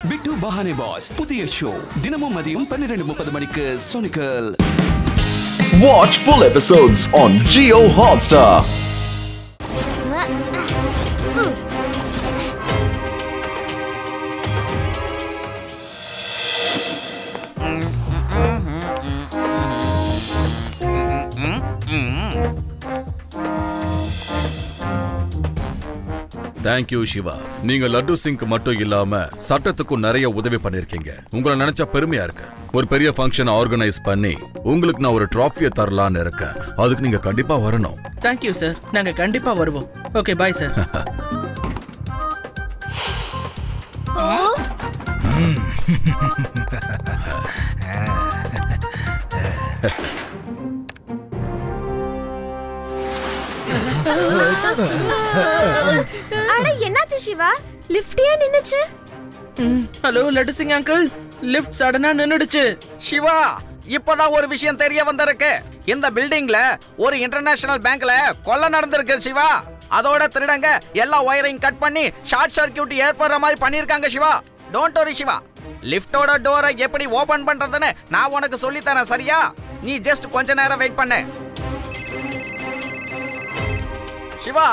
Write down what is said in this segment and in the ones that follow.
பிட்டு பஹானே pass புதிய show தினமும் மதியம் 12:30 மணிக்கு சோனிக்கல். Watch full episodes on Jio Hotstar. Thank you Siva. நீங்க லட்டு சிங்க் மட்டும் இல்லாம சட்டத்துக்கும் நிறைய உதவி பண்ணிருக்கீங்க. உங்களை நினைச்சா பெருமையா இருக்கு. ஒரு பெரிய ஃபங்க்ஷன் ஆர்கனைஸ் பண்ணி உங்களுக்கு நான் ஒரு ட்ராஃபியை தரலான்னு இருக்கேன். அதுக்கு நீங்க கண்டிப்பா வரணும். Thank you sir. நாங்க கண்டிப்பா வருவோம். Okay bye sir. அட என்னாச்சு சிவா? லிஃப்ட் ஏன் நின்னுச்சு? Hello Laddu Singh uncle, lift சடனா நின்னுடுச்சு. சிவா, இப்போதான் ஒரு விஷயம் தெரிய வந்திருக்கு. இந்த பில்டிங்ல ஒரு இன்டர்நேஷனல் பேங்க்ல கொள்ளை நடந்திருக்கு சிவா. அதோட திருடங்க எல்லா வயரையும் கட் பண்ணி ஷார்ட் சர்க்யூட் ஏற்படுற மாதிரி பண்ணிருக்காங்க சிவா. டோன்ட் வரி சிவா, லிஃப்டோட டோரை எப்படி ஓபன் பண்றதுன்னு நான் உனக்கு சொல்லி தரேன், சரியா? நீ ஜஸ்ட் கொஞ்ச நேரம் வெயிட் பண்ணு. சிவா,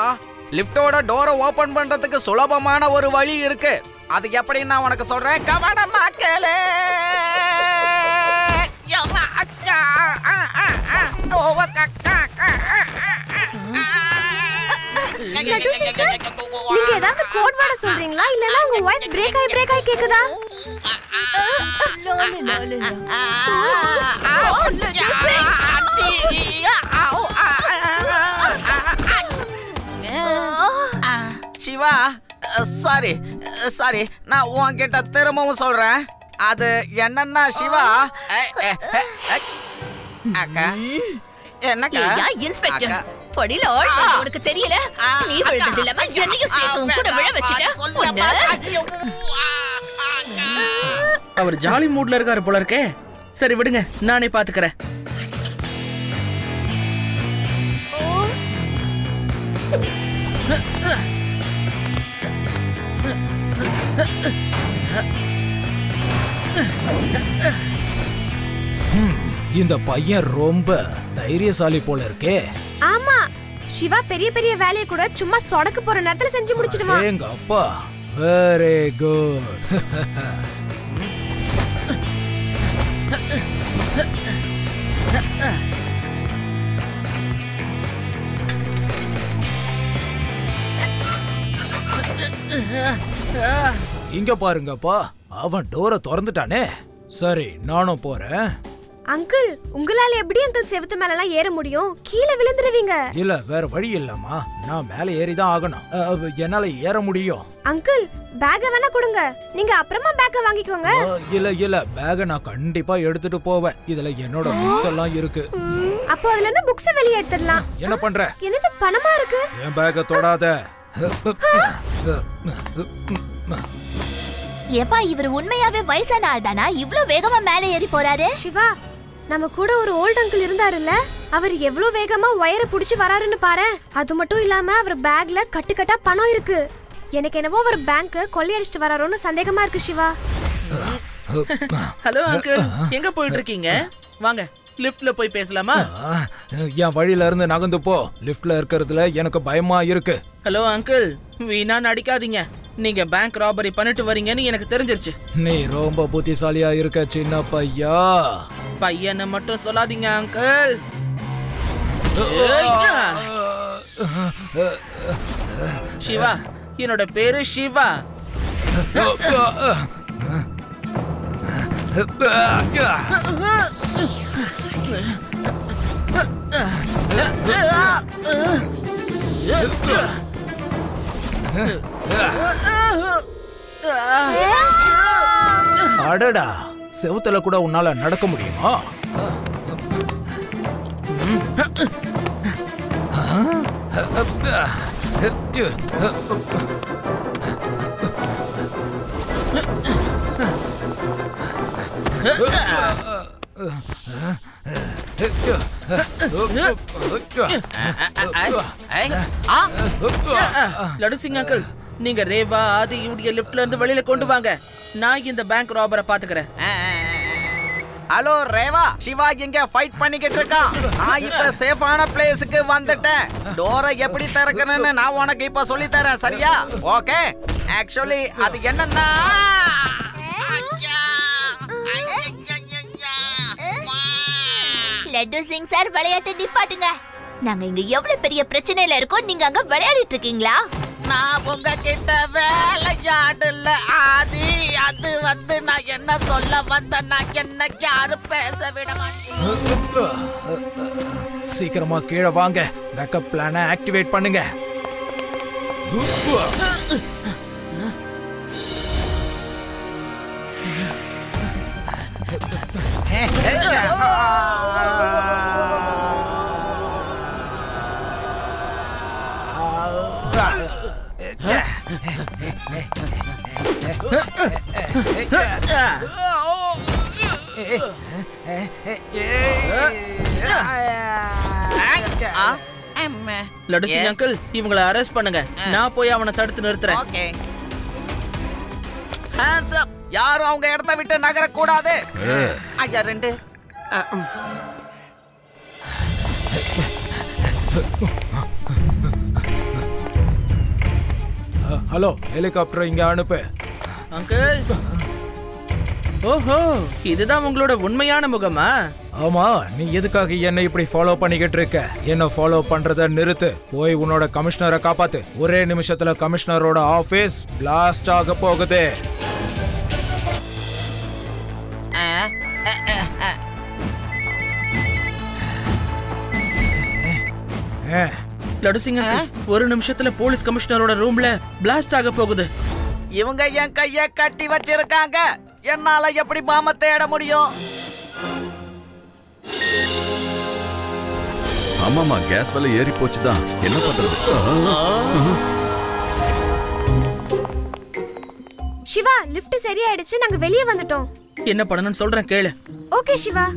லிஃப்டோட டோரை ஓபன் பண்றதுக்கு சுலபமான ஒரு வழி இருக்கு. அது எப்படி நான் உனக்கு சொல்றேன், கவனமா கேளு. நீங்க ஏதாவது கோட் வேர்ட் சொல்றீங்களா இல்லனா உங்க வாய்ஸ் பிரேக் ஆயி கேக்குதா? சிவா, சாரி நான் உன்கிட்ட திரும்பவும் சொல்றேன். அது என்னன்னா சிவா, அக்கா என்னக்கா இன்ஸ்பெக்டர் படில உனக்கு தெரியல? நீ விழுந்தது இல்லாம என்னையும் சேர்த்து கூட விழ வச்சிட்ட. அவர் ஜாலி மூட்ல இருக்காரு போல இருக்கே. சரி விடுங்க, நானே பாத்துக்கறேன். இந்த பையன் ரொம்ப தைரியசாலி போல இருக்கே. ஆமா, சிவா பெரிய பெரிய வேலையை கூட சும்மா சொடக்கு போற நேரத்துல செஞ்சு முடிச்சிடுமா. எங்க அப்பா வெரி குட். இங்க பாருங்கப்பா, அவன் டோரை திறந்துட்டானே. சரி நானும் போறேன். அங்கிள், உங்களால எப்படி அங்கிள் செவுத்து மேல எல்லாம் ஏற முடியும்? கீழே விழுந்துருவீங்க. இல்ல வேற வழி இல்லம்மா, நான் மேல ஏறிதான் ஆகணும். என்னால ஏற முடியும். அங்கிள், பேக்க வேணா கொடுங்க, நீங்க அப்புறமா பேக்க வாங்கிக்கோங்க. இல்ல பேக நான் கண்டிப்பா எடுத்துட்டு போவேன். இதுல என்னோட புக்ஸ் எல்லாம் இருக்கு. அப்போ அதுல இருந்து புக்ஸ் வெளிய எடுத்துடலாம். என்ன பண்ற? என்னது பணமா இருக்கு? என் பேக்க தொடாத. ஏப்பா, இவர் உண்மையாவே வயசான ஆள் தானா? இவ்ளோ வேகமா மேலே ஏறி போறாரு? சிவா, நம்ம கூட ஒரு ஓல்ட் அங்கிள் இருந்தாருல்ல, அவர் எவ்வளவு வேகமா வயரை புடிச்சு வராருன்னு பாரு. அது மட்டும் இல்லாம அவர் பேக்ல கட்டுக்கட்டா பணம் இருக்கு. எனக்கு என்னவோ அவர் பேங்க் கொள்ளையடிச்சிட்டு வராரோன்னு சந்தேகமா இருக்கு சிவா. ஹலோ அங்கிள், எங்க போயிட்டு இருக்கீங்க? வாங்க லிஃப்ட்ல போய் பேசலாமா? என் வழியில இருந்து நகர்ந்து போ. லிஃப்ட்ல இருக்கிறதுல எனக்கு பயமா இருக்கு. ஹலோ அங்கிள், வீணா நடிக்காதீங்க. நீங்க பேங்க் ராபரி பண்ணிட்டு வரீங்கன்னு எனக்கு தெரிஞ்சிருச்சு. நீ ரொம்ப புத்திசாலியா இருக்க சின்ன பையா. பையனை மட்டும் சொல்லாதீங்க அங்கிள். சிவா, என்னோட பேரு சிவா. அடடா, செவுத்துல கூட உன்னால நடக்க முடியுமா? லடு சிங் அங்கிள், நீங்க ரேவா ஆதி யூடிய லிஃப்ட்ல இருந்து வெளியில கொண்டு வாங்க. நான் இந்த பேங்க் ராபரை பாத்துக்கிறேன். ஹலோ ரேவா, சிவா இங்க ஃபைட் பண்ணிக்கிட்டு இருக்கான். நான் இப்ப சேஃபான பிளேஸ்க்கு வந்துட்டேன். டோரை எப்படி திறக்கணும்னு நான் உனக்கு இப்ப சொல்லி தரேன், சரியா? ஓகே. ஆக்சுவலி அது என்னன்னா, லட்டு சிங் சார் விளையாட்டு நிப்பாட்டுங்க. நாங்க இங்க எவ்வளவு பெரிய பிரச்சனையில இருக்கோம், நீங்க அங்க விளையாடிட்டு இருக்கீங்களா? நான் உங்ககிட்ட விளையாடல ஆதி. அது வந்து நான் என்ன சொல்ல வந்தேன்னா, என்ன யாரும் பேச விட மாட்டேன். சீக்கிரமா கீழே வாங்க. பேக்கப் பிளானை ஆக்டிவேட் பண்ணுங்க. லட்டு சிங் அங்கிள், இவங்களை அரெஸ்ட் பண்ணுங்க. நான் போய் அவனை தடுத்து நிறுத்துறேன். ஓகே. Hands up. யாரும் அவங்க இடத்தை விட்டு நகர கூடாது. ஐயா 2. ஹலோ, ஹெலிகாப்டர் இங்க அனுப்பு. அங்கிள். ஓஹோ, இதுதான் உங்களோட உண்மையான முகமா? ஆமா, நீ எதுக்காக என்ன இப்படி ஃபாலோ பண்ணிக்கிட்டு இருக்க? என்ன ஃபாலோ பண்றத நிறுத்து. போய் உன்னோட கமிஷனரை காப்பாத்து. ஒரே நிமிஷத்துல கமிஷனரோட ஆபீஸ் பிளாஸ்ட் ஆக போகுது. லட்டு சிங் அங்கிள், ஒரு நிமிஷத்துல போலீஸ் கமிஷனரோட ரூம்ல பிளாஸ்ட் ஆக போகுது. இவங்க என் கைய கட்டி வச்சிருக்காங்க. என்னால எப்படி பாம தேட முடியும்? ஆமாமா, கேஸ் விலை ஏறி போச்சுதான். என்ன பண்றது? சிவா, லிஃப்ட் சரியாயிடுச்சு. நாங்க வெளியே வந்துட்டோம். என்ன பண்ணணும்னு சொல்றேன் கேளு. ஓகே சிவா.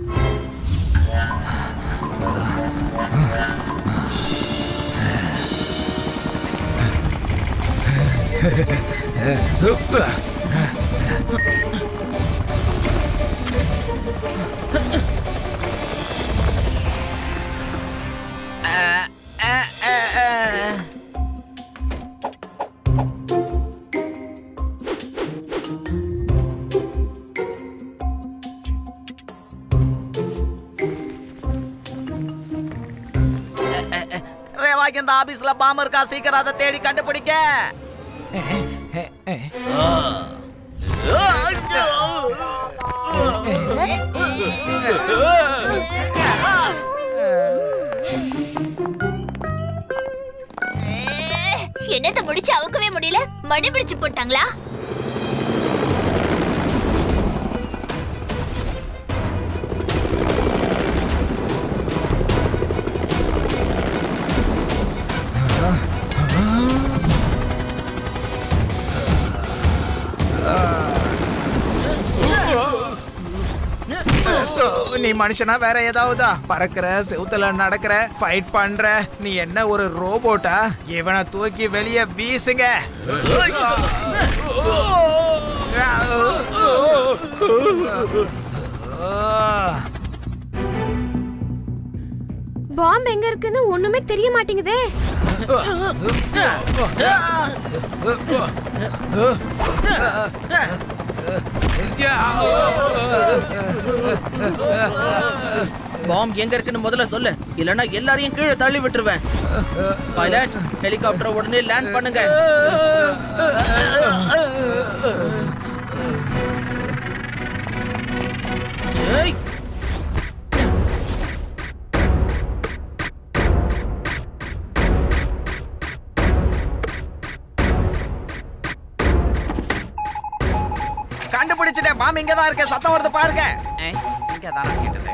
ரேவா, இந்த ஆபீஸ்ல பாம் இருக்கா? சீக்கிரம் அதை தேடி கண்டுபிடிக்க. என்னத்தை முடிச்சு அவுக்கவே முடியல. மணி பிடிச்சு போட்டாங்களா? நீ மனுஷனா வேற ஏதாவதா? பறக்கிற, செவுத்துல நடக்கிற, ஃபைட் பண்ற. நீ என்ன ஒரு ரோபோட்டா? இவனை தூக்கி வெளியே வீசுங்க. பாம்பு எங்க இருக்குன்னு ஒண்ணுமே தெரிய மாட்டேங்குதே. பாம்பு எங்க இருக்குன்னு முதல்ல சொல்லு, இல்லனா எல்லாரையும் கீழே தள்ளி விட்டுருவேன். பைலட், ஹெலிகாப்டரை உடனே லேண்ட் பண்ணுங்க. ஏய், கண்டுபிடிச்சிட்டேன். பாம்பு இங்க தான் இருக்கு. சத்தம் வருது பாருங்க. இங்க தான் கேட்டது.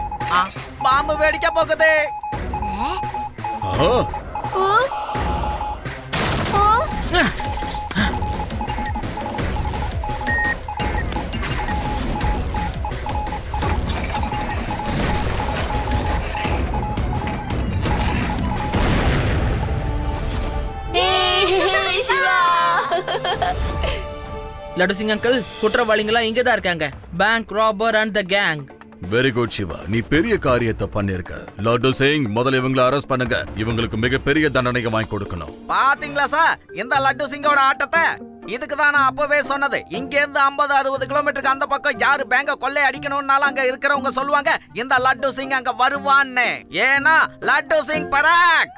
பாம்பு வெடிக்க போகுது. சிவா, லட்டு சிங் அங்கிள், குற்றவாளிகளா இங்க தான் இருக்காங்க. Bank robber and the gang. Very good Shiva, நீ பெரிய காரியத்தை பண்ணிருக்க. லட்டு சிங், முதல்ல இவங்களை அரெஸ்ட் பண்ணுங்க. இவங்களுக்கு மிகப்பெரிய தண்டனை வாங்கி கொடுக்கணும். பாத்தீங்களா சார் இந்த லட்டு சிங்கோட ஆட்டத்தை? இதுக்கு தான் நான் அப்பவே சொன்னது. இங்க இருந்து 50-60 கிலோமீட்டருக்கு அந்த பக்கம் யாரு பேங்க கொள்ளை அடிக்கணும்னாலும் அங்க இருக்கிறவங்க சொல்லுவாங்க இந்த லட்டு சிங் அங்க வருவான்னு. ஏன்னா லட்டு சிங் பராக்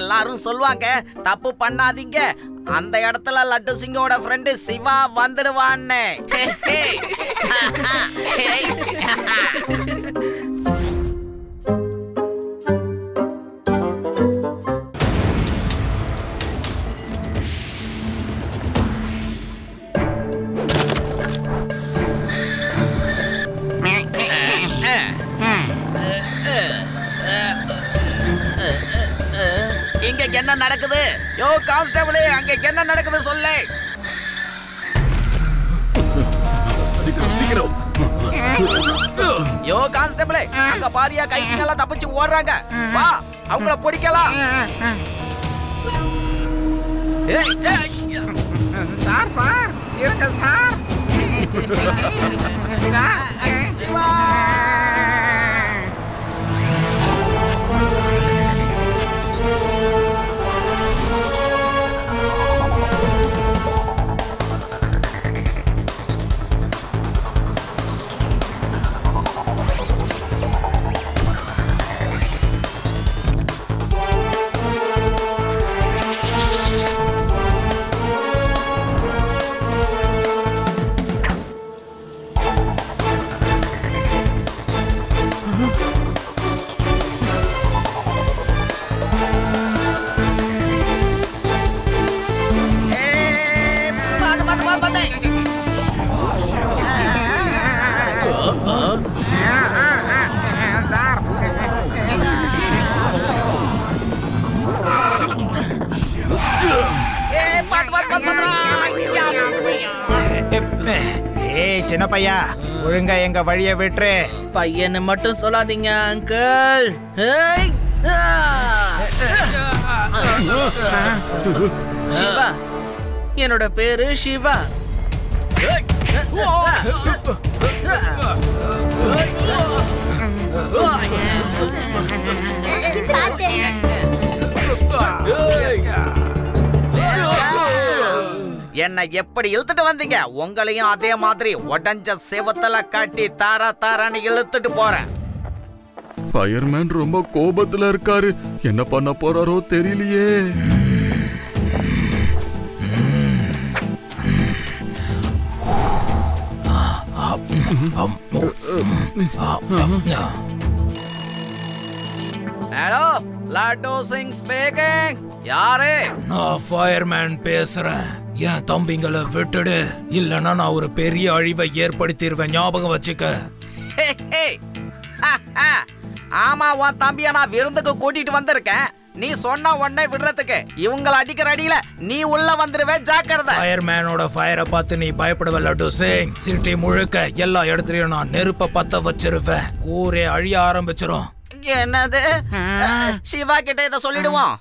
எல்லாரும் சொல்லுவாங்க. தப்பு பண்ணாதீங்க, அந்த இடத்துல லட்டு சிங்கோட ஃப்ரெண்டு சிவா வந்துடுவான்னு. இங்க என்ன நடக்குது? யோ கான்ஸ்டபிள், அங்க என்ன நடக்குது சொல்லு. சீக்கிரம் சீக்கிரம். யோ கான்ஸ்டபிள், அங்க பாரியா கைதிகள தப்பிச்சு ஓடுறாங்க. வா, அவங்கள பிடிக்கலாம். சார் சார் இருங்க சார். சிவா சின்ன பையா, ஒழுங்கா எங்க வழிய விட்டுரு. பையனை மட்டும் சொல்லாதீங்க அங்கிள். சிவா, என்னோட பேரு சிவா. என்ன எப்படி இழுத்துட்டு வந்தீங்க? உங்களையும் அதே மாதிரி உடஞ்ச செவத்துல காட்டி தாரா தாரான்னு இழுத்துட்டு போறேன். ஃபயர்மேன் ரொம்ப கோபத்துல இருக்காரு. என்ன பண்ண போறாரோ தெரியலையே. Hello, Laddu Singh speaking. யாரு? நான் ஃபயர்மேன் பேசுறேன். என் தம்பிங்களை விட்டுடு, இல்லனா நான் ஒரு பெரிய அழிவை ஏற்படுத்திடுவேன். ஞாபகம் வச்சுக்க. ஆமா, உன் தம்பிய நான் விருந்துக்கு கூட்டிட்டு வந்திருக்கேன். நீ சொன்ன உடனே விடுறதுக்கு இவங்களை அடிக்கிற அடியில நீ உள்ள வந்துருவே. ஜாக்கிரதை. ஃபயர்மேனோட ஃபயரை பார்த்து நீ பயப்படுவ லட்டு சிங். சிட்டி முழுக்க எல்லா இடத்துலயும் நான் நெருப்ப பத்த வச்சிருவேன். ஊரே அழிய ஆரம்பிச்சிரும். என்னது? சிவா கிட்ட இத சொல்லிடுவோம்.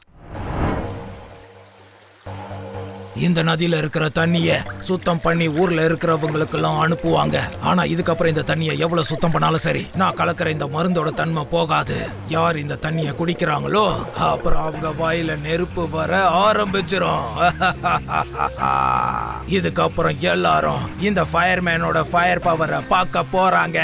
இந்த நதியில இருக்கிற தண்ணிய சுத்தம் பண்ணி ஊர்ல இருக்கிறவங்களுக்கு எல்லாம் அனுப்புவாங்க. ஆனா இதுக்கப்புறம் இந்த தண்ணியை எவ்வளவு சுத்தம் பண்ணாலும் சரி, நான் கலக்கிற இந்த மருந்தோட தன்மை போகாது. யார் இந்த தண்ணிய குடிக்கிறாங்களோ அப்புறம் அவங்க வாயில நெருப்பு வர ஆரம்பிச்சிரும். இதுக்கப்புறம் எல்லாரும் இந்த ஃபயர்மேனோட ஃபயர் பவரை பார்க்க போறாங்க.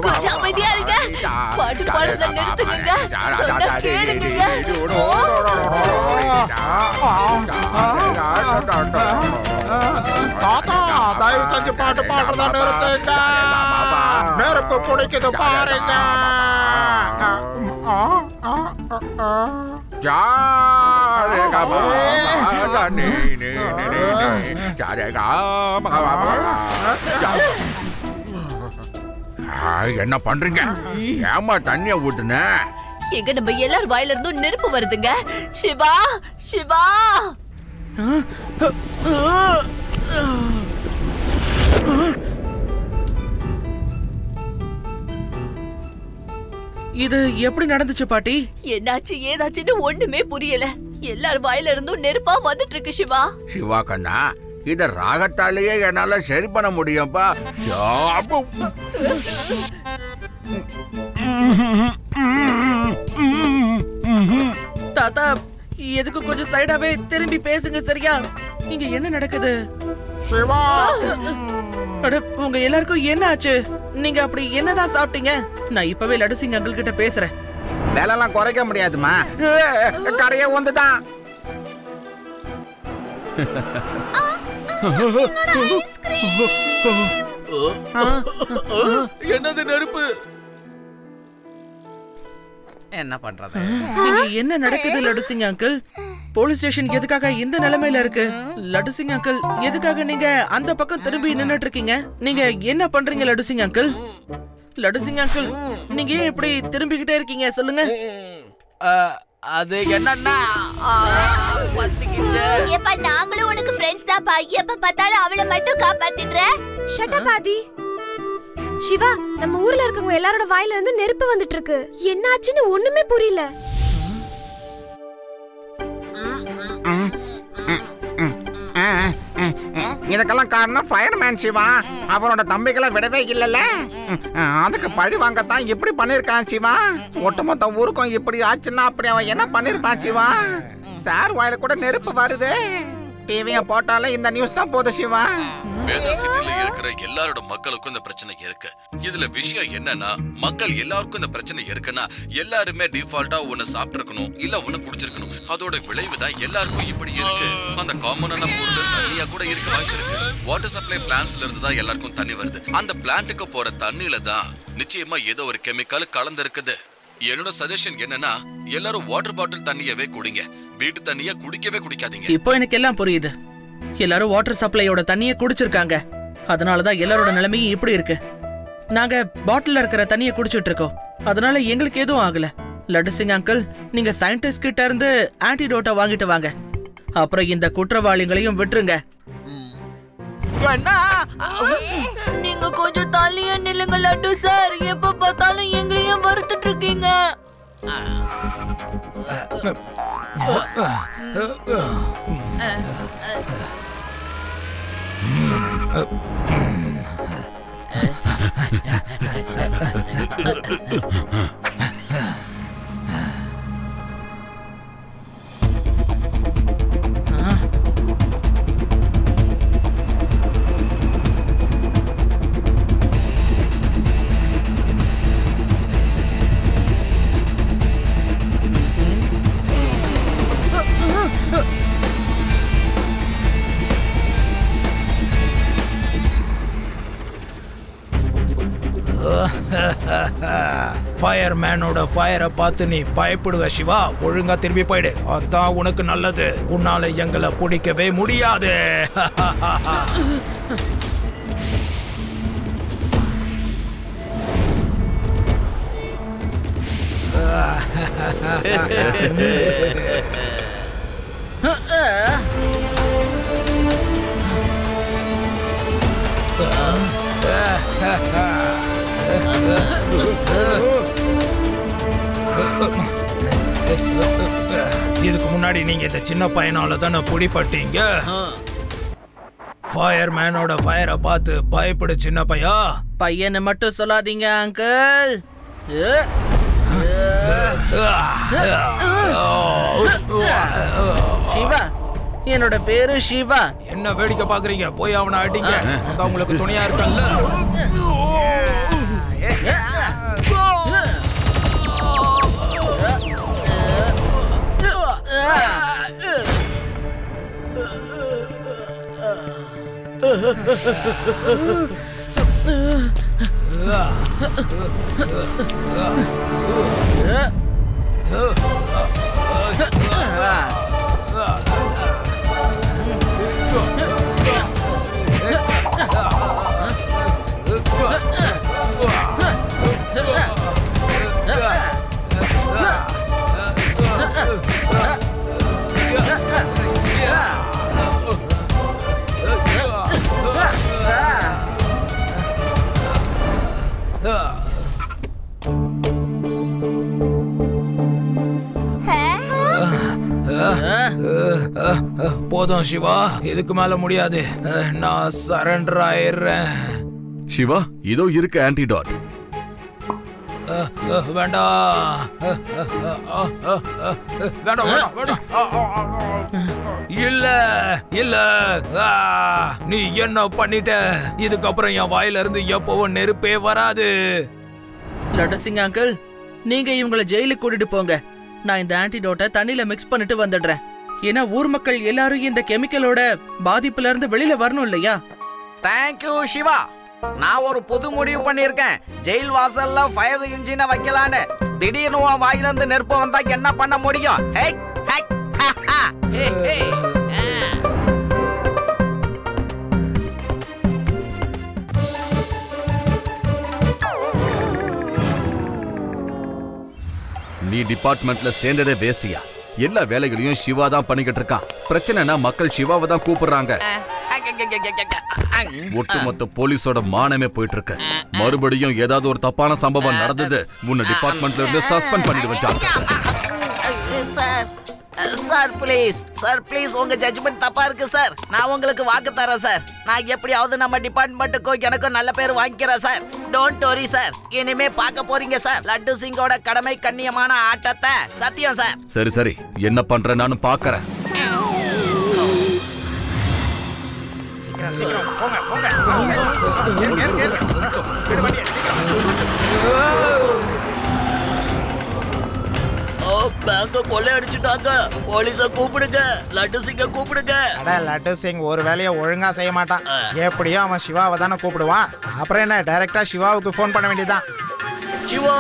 கொஞ்சம் அமைதியா இருங்க. பாட்டு பாடுறத நிறுத்துங்க. சொன்னா கேளுங்க. தாத்தா, தயவு செஞ்சு பாட்டு பாடுறத நிறுத்துங்க. நெருப்பு பிடிக்குது பாருங்க. என்ன பண்றீங்க? ஏமா தண்ணிய ஊட்டுன? எங்க நம்ம எல்லாரும் வாயில இருந்தும் நெருப்பு வருதுங்க. சிவா, சிவா. இது எப்படி நடந்துச்சு பாட்டி? என்னாச்சு ஏதாச்சுன்னு ஒண்ணுமே புரியல. எல்லாரும் வாயில இருந்தும் நெருப்பா வந்துட்டு இருக்கு சிவா. சிவா கண்ணா, இத ராகத்தாலேயே என்னால சரி பண்ண முடியும்பா. தாத்தா, எதுக்கு கொஞ்சம் சைடாவே திரும்பி பேசுங்க சரியா? இங்க என்ன நடக்குது? சிவா, அட, உங்க எல்லாருக்கும் என்ன ஆச்சு? நீங்க அப்படி என்னதான் சாப்பிட்டீங்க? நான் இப்பவே லட்டு சிங் அங்கிள் கிட்ட பேசுறேன். வேலைலாம் குறைக்க முடியாதுமா, கடையே வந்துதான். என்னது நெருப்பு? என்ன பண்றது? இங்க என்ன நடக்குது laddu Singh uncle? Police station எதுக்காக இந்த நிலைமையில இருக்கு? லட்டு சிங் அங்கிள், எதுக்காக நீங்க அந்த பக்கம் திரும்பி நின்னுட்டு இருக்கீங்க? நீங்க என்ன பண்றீங்க லட்டு சிங் அங்கிள்? லட்டு சிங் அங்கிள், நீங்க ஏன் இப்படி திரும்பிக்கிட்டே இருக்கீங்க சொல்லுங்க. அது என்னன்னா எப்ப நாங்களும் உனக்கு ஃப்ரெண்ட்ஸ் தான் பா. எப்ப பார்த்தாலும் அவளை மட்டும் காப்பாத்திடுற. ஷட் அப் ஆதி. சிவா, நம்ம ஊர்ல இருக்கவங்க எல்லாரோட வாயில இருந்து நெருப்பு வந்துட்டு இருக்கு. என்ன ஆச்சுன்னு ஒண்ணுமே புரியல. இதுக்கெல்லாம் காரணம் ஃபயர்மேன் சிவா. அவரோட தம்பிகளை விடவே இல்லைல்ல. அதுக்கு பழி வாங்கத்தான் இப்படி பண்ணிருக்கான் சிவா. ஒட்டுமொத்த ஊருக்கும் இப்படி ஆச்சுன்னா அப்படி அவன் என்ன பண்ணிருப்பான் சிவா? சார் வாயில கூட நெருப்பு வருது. டிவிய போட்டாலே இந்த நியூஸ் தான் போகுது சிவா. வேதா சிட்டில இருக்கிற எல்லாரோட மக்களுக்கும் இந்த பிரச்சனை இருக்கு. இதுல விஷயம் என்னன்னா, மக்கள் எல்லாருக்கும் இந்த பிரச்சனை இருக்குன்னா எல்லாருமே டிஃபால்ட்டா ஒன்னு சாப்பிட்டு இருக்கணும், இல்ல ஒன்னு குடிச்சிருக்கணும். அதோட விளைவுதான் எல்லாருக்கும் இப்படி இருக்கு. அந்த காமனான பொருள் தண்ணியா கூட இருக்க வாய்ப்பு இருக்கு. வாட்டர் சப்ளை பிளான்ட்ஸ்ல இருந்து தான் எல்லாருக்கும் தண்ணி வருது. அந்த பிளான்ட்டுக்கு போற தண்ணியில தான் நிச்சயமா ஏதோ ஒரு கெமிக்கல் கலந்து இருக்குது. என்னோட சஜஷன் என்னன்னா, எல்லாரும் வாட்டர் பாட்டில் தண்ணியவே குடிங்க. வீட்டு தண்ணிய குடிக்கவே குடிக்காதீங்க. இப்போ எனக்கு எல்லாம் புரியுது. எல்லாரும் வாட்டர் சப்ளையோட தண்ணியை குடிச்சிருக்காங்க. அதனாலதான் எல்லாரோட நிலைமையும் இப்படி இருக்கு. நாங்க பாட்டில்ல இருக்கிற தண்ணியை குடிச்சிட்டு இருக்கோம். அதனால எங்களுக்கு எதுவும் ஆகல. லட்டு சிங் அங்கிள், நீங்க சயின்டிஸ்ட் கிட்ட இருந்து ஆன்டிடோட்டை வாங்கிட்டு வாங்க. அப்புறம் இந்த குற்றவாளிகளையும் விட்டுருங்க. நீங்க கொஞ்சம் தள்ளியே நில்லுங்க லட்டு சார். எப்ப பார்த்தாலும் எங்களையும் வறுத்துட்டு இருக்கீங்க. ஃபயர்மேனோட ஃபயரை பார்த்து நீ பயப்படுவ சிவா. ஒழுங்கா திரும்பி போயிடு, அதான் உனக்கு நல்லது. உன்னால எங்களை பிடிக்கவே முடியாது. இதுக்கு முன்னாடி நீங்க இந்த சின்ன பையனால தானே பிடிப்பட்டீங்க. ஃபயர்மேனோட ஃபயரை பார்த்து பயப்படு சின்ன பையா. பையனை மட்டும் சொல்லாதீங்க அங்கிள். சிவா, என்னோட பேரு சிவா. என்ன வேடிக்கை பாக்குறீங்க? போய் அவனை அடிங்க. அதான் உங்களுக்கு துணையா இருக்கல. போதும் சிவா, இதுக்கு மேல முடியாது. நான் சரண்டர் ஆயிடுறேன். சிவா, இதோ இருக்கு ஆன்டிடாட். வேண்டாம். இல்ல இல்ல, நீ என்ன பண்ணிட்ட? இதுக்கப்புறம் என் வாயில இருந்து எப்பவும் நெருப்பே வராது. லட்டு சிங் அங்கிள், நீங்க இவங்களை ஜெயிலுக்கு கூட்டிட்டு போங்க. நான் இந்த ஆன்டிடோட்டை தண்ணியில மிக்ஸ் பண்ணிட்டு வந்துடுறேன். ஏன்னா ஊர் மக்கள் எல்லாரும் இந்த கெமிக்கலோட பாதிப்புல இருந்து வெளியில வரணும் இல்லையா? தேங்க்யூ சிவா. நான் ஒரு புது முடிவு பண்ணிருக்கேன். ஜெயில் வாசல்ல ஃபயர் இன்ஜினை வைக்கலான்னு. திடீர்னு உன் வாயில இருந்து நெருப்பு வந்தா என்ன பண்ண முடியும்? நீ டிபார்ட்மெண்ட்ல சேர்ந்ததே வேஸ்டியா? எல்லா வேலைகளையும் சிவா தான் பண்ணிக்கிட்டு இருக்கான். பிரச்சனைனா மக்கள் சிவாவை தான் கூப்பிடுறாங்க. ஒட்டுமொத்த போலீஸோட மானமே போயிட்டு இருக்கு. மறுபடியும் ஏதாவது ஒரு தப்பான சம்பவம் நடந்தது, உன்னை டிபார்ட்மெண்ட்ல இருந்து சஸ்பெண்ட் பண்ணிட்டு வச்சாங்க. சார் ப்ளீஸ், சார் ப்ளீஸ், உங்க ஜட்ஜ்மெண்ட் தப்பா இருக்கு சார். நான் உங்களுக்கு வாக்கு தரேன் சார். நான் எப்படியாவது நம்ம டிபார்ட்மெண்ட்டுக்கும் எனக்கும் நல்ல பேர் வாங்கிக்கிறேன் சார். Don't worry sir. இனிமே பார்க்க போறீங்க சார் லட்டு சிங்கோட கடமை கண்ணியமான ஆட்டத்தை. சத்தியம் சார். சரி சரி, என்ன பண்ற நான் பாக்குறேன். பேங்க கொள்ளை அடிச்சுட்டாங்க. போலீஸ கூப்பிடுங்க, லட்டு சிங்க கூப்பிடுங்க. லட்டு சிங் ஒரு வேலையை ஒழுங்கா செய்ய மாட்டான். எப்படியோ அவன் சிவாவை தானே கூப்பிடுவான். அப்புறம் என்ன, டைரக்டா சிவாவுக்கு போன் பண்ண வேண்டியதான். Siva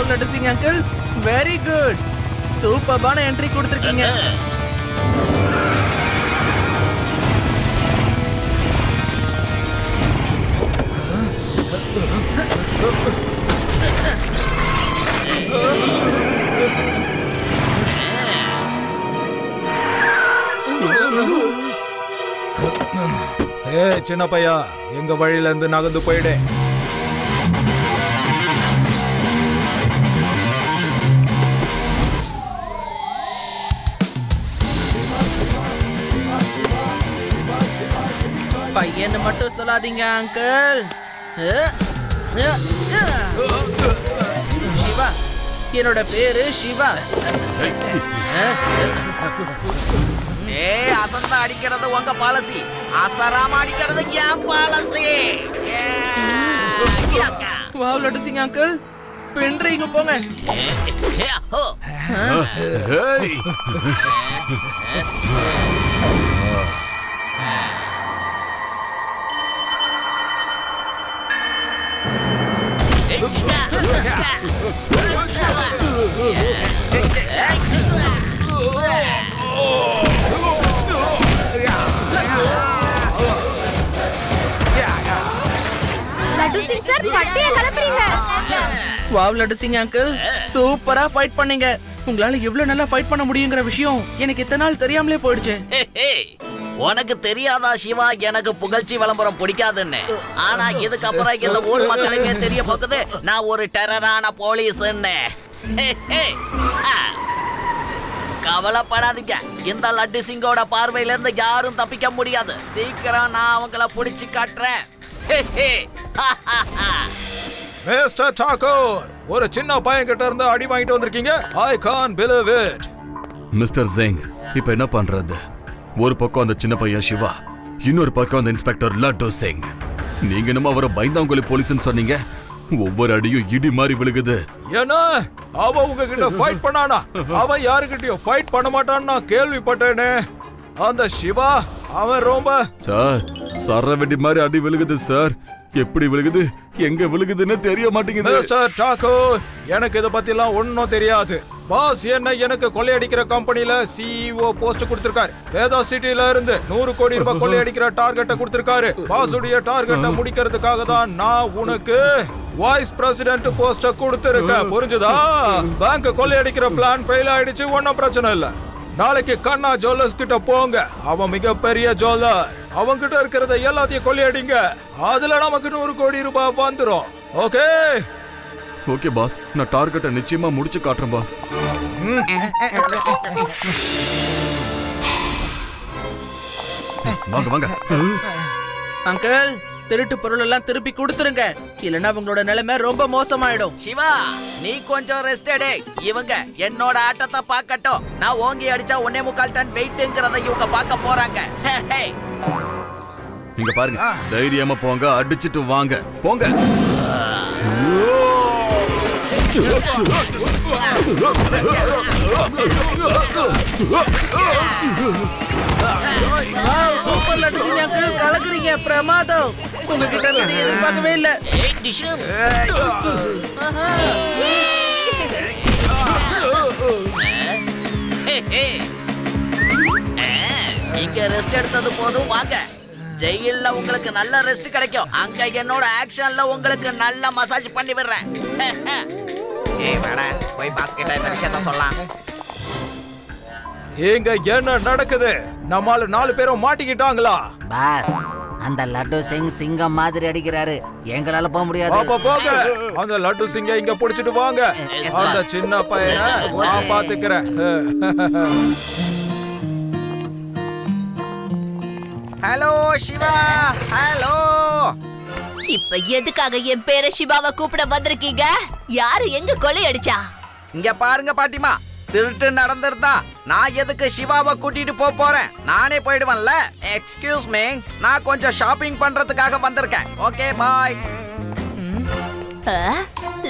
Laddu Singh uncle, very good. சூப்பர்பான என்ட்ரி கொடுத்திருக்கீங்க. சின்ன பையா, எங்க வழியில இருந்து நகர்ந்து போயிடு. பையன்னு மட்டும் சொல்லாதீங்க அங்கிள். சிவா, என்னோட பேரு சிவா. அசந்தா அடிக்கிறது உங்க பாலசி, அசராம அடிக்கிறது என் policy. Wow Laddu Singh uncle, பின்றீங்க போங்க. லட்டு சிங் சார், பட்டிய கலப்புறீங்க. வாவ் லட்டு சிங் அங்கிள், சூப்பரா ஃபைட் பண்ணீங்க. உங்களால எவ்வளவு நல்லா ஃபைட் பண்ண முடியுங்கிற விஷயம் எனக்கு இத்தனை நாள் தெரியாமலே போயிடுச்சு. உனக்கு தெரியாதா சிவா, எனக்கு புகழ்ச்சி விளம்பரம் பிடிக்காதுன்னு. ஆனா இதுக்கப்புறம் இந்த ஊர் மக்களுக்கே தெரிய போகுது நான் ஒரு டெரரான போலீஸ்ன்னு. கவலைப்படாதீங்க, இந்த லட்டு சிங்கோட பார்வையில இருந்து யாரும் தப்பிக்க முடியாது. சீக்கிரம் நான் அவங்கள பிடிச்சு காட்டுறேன். மிஸ்டர் டாக்கூர், ஒரு சின்ன பையன் கிட்ட இருந்து அடி வாங்கிட்டு வந்திருக்கீங்க. I can't believe it. Mister Zheng, இப்போ என்ன பண்றது? ஒரு பக்கம் அந்த சின்ன பையன் சிவா, இன்னொரு பக்கம் அந்த இன்ஸ்பெக்டர் லட்டு சிங். நீங்க என்னமோ அவரை பயந்தாங்கொலி போலீஸ்னு சொன்னீங்க. ஒவ்வொரு அடியும் இடி மாதிரி விழுகுது. ஏன்னா அவன் உங்ககிட்ட ஃபைட் பண்ணானா? அவன் யாருக்கிட்டயும் ஃபைட் பண்ண மாட்டான்னு நான் கேள்விப்பட்டேனே. அந்த சிவா அவன் ரொம்ப சார் சரவெடி மாதிரி அடி விழுகுது சார். எப்படி விழுகுது, எங்க விழுகுதுன்னு தெரிய மாட்டேங்குது. மிஸ்டர் டாக்கூர், எனக்கு இத பத்தி எல்லாம் ஒன்னும் தெரியாது. பாஸ் என்ன எனக்கு கொள்ளையடிக்கிற கம்பெனில CEO போஸ்ட் கொடுத்திருக்காரு. வேதா சிட்டில இருந்து 100 கோடி ரூபாய் கொள்ளையடிக்கிற டார்கெட்டை கொடுத்திருக்காரு. பாஸுடைய டார்கெட்டை முடிக்கிறதுக்காக தான் நான் உனக்கு வைஸ் பிரசிடென்ட் போஸ்ட கொடுத்திருக்கேன். புரிஞ்சுதா? பேங்க் கொள்ளையடிக்கிற பிளான் ஃபெயில் ஆயிடுச்சு, ஒன்னும் பிரச்சனை இல்ல. நாளைக்கு கண்ணா ஜுவல்லர்ஸ் கிட்ட போங்க. அவன் மிகப்பெரிய ஜுவல்லர். அவன் கிட்ட இருக்கிறத எல்லாத்தையும் கொள்ளையடிங்க. அதுல நமக்கு 100 கோடி ரூபாய் வந்துரும். ஓகே? ஓகே பாஸ், நான் டார்கெட்டை நிச்சயமா முடிச்சு காட்டுறேன் பாஸ். வாங்க வாங்க. அங்கிள், திருட்டு பொருள் எல்லாம் திருப்பி கொடுத்துருங்க, இல்லனா உங்களோட நிலைமை ரொம்ப மோசமாயிடும். சிவா, நீ கொஞ்சம் ரெஸ்ட் எடு. இவங்க என்னோட ஆட்டத்தை பார்க்கட்டும். நான் ஓங்கி அடிச்சா 1.25 டன் வெயிட்ங்கறத இவங்க பார்க்க போறாங்க. இங்க பாருங்க, தைரியமா போங்க, அடிச்சிட்டு வாங்க. போங்க. சூப்பர் லட்டு சிங் அங்கிள், கலக்குறீங்க, பிரமாதம். உங்ககிட்ட இருந்து எதிர்பார்க்கவே இல்ல. இங்க ரெஸ்ட் எடுத்தது போதும், வாங்க. ஜெயில்ல உங்களுக்கு நல்ல ரெஸ்ட் கிடைக்கும். அங்க என்னோட ஆக்ஷன்ல உங்களுக்கு நல்ல மசாஜ் பண்ணி விடுறேன். ஏய் வாடா, போய் பாஸ் கிட்ட இந்த விஷயத்தை சொல்லலாம். எங்க என்ன நடக்குது? நம்மால 4 பேரும் மாட்டிக்கிட்டாங்களா? பாஸ், அந்த லட்டு சிங் சிங்கம் மாதிரி அடிக்கிறாரு. எங்களால போக முடியாது. அப்ப போங்க. அந்த லட்டு சிங்க இங்க புடிச்சிட்டு வாங்க. அந்த சின்ன பையனை நான் பாத்துக்கிறேன். Hello Shiva, hello. இப்ப எதுக்காக என் பேரை சிவாவை கூப்பிட வந்திருக்கீங்க? யாரு எங்க கொலை அடிச்சா? இங்க பாருங்க பாட்டிமா, திருட்டு நடந்துருந்தா நான் எதுக்கு சிவாவை கூட்டிட்டு போறேன்? நானே போயிடுவேன்ல. எக்ஸ்கியூஸ் மீ, நான் கொஞ்சம் ஷாப்பிங் பண்றதுக்காக வந்திருக்கேன். Okay bye.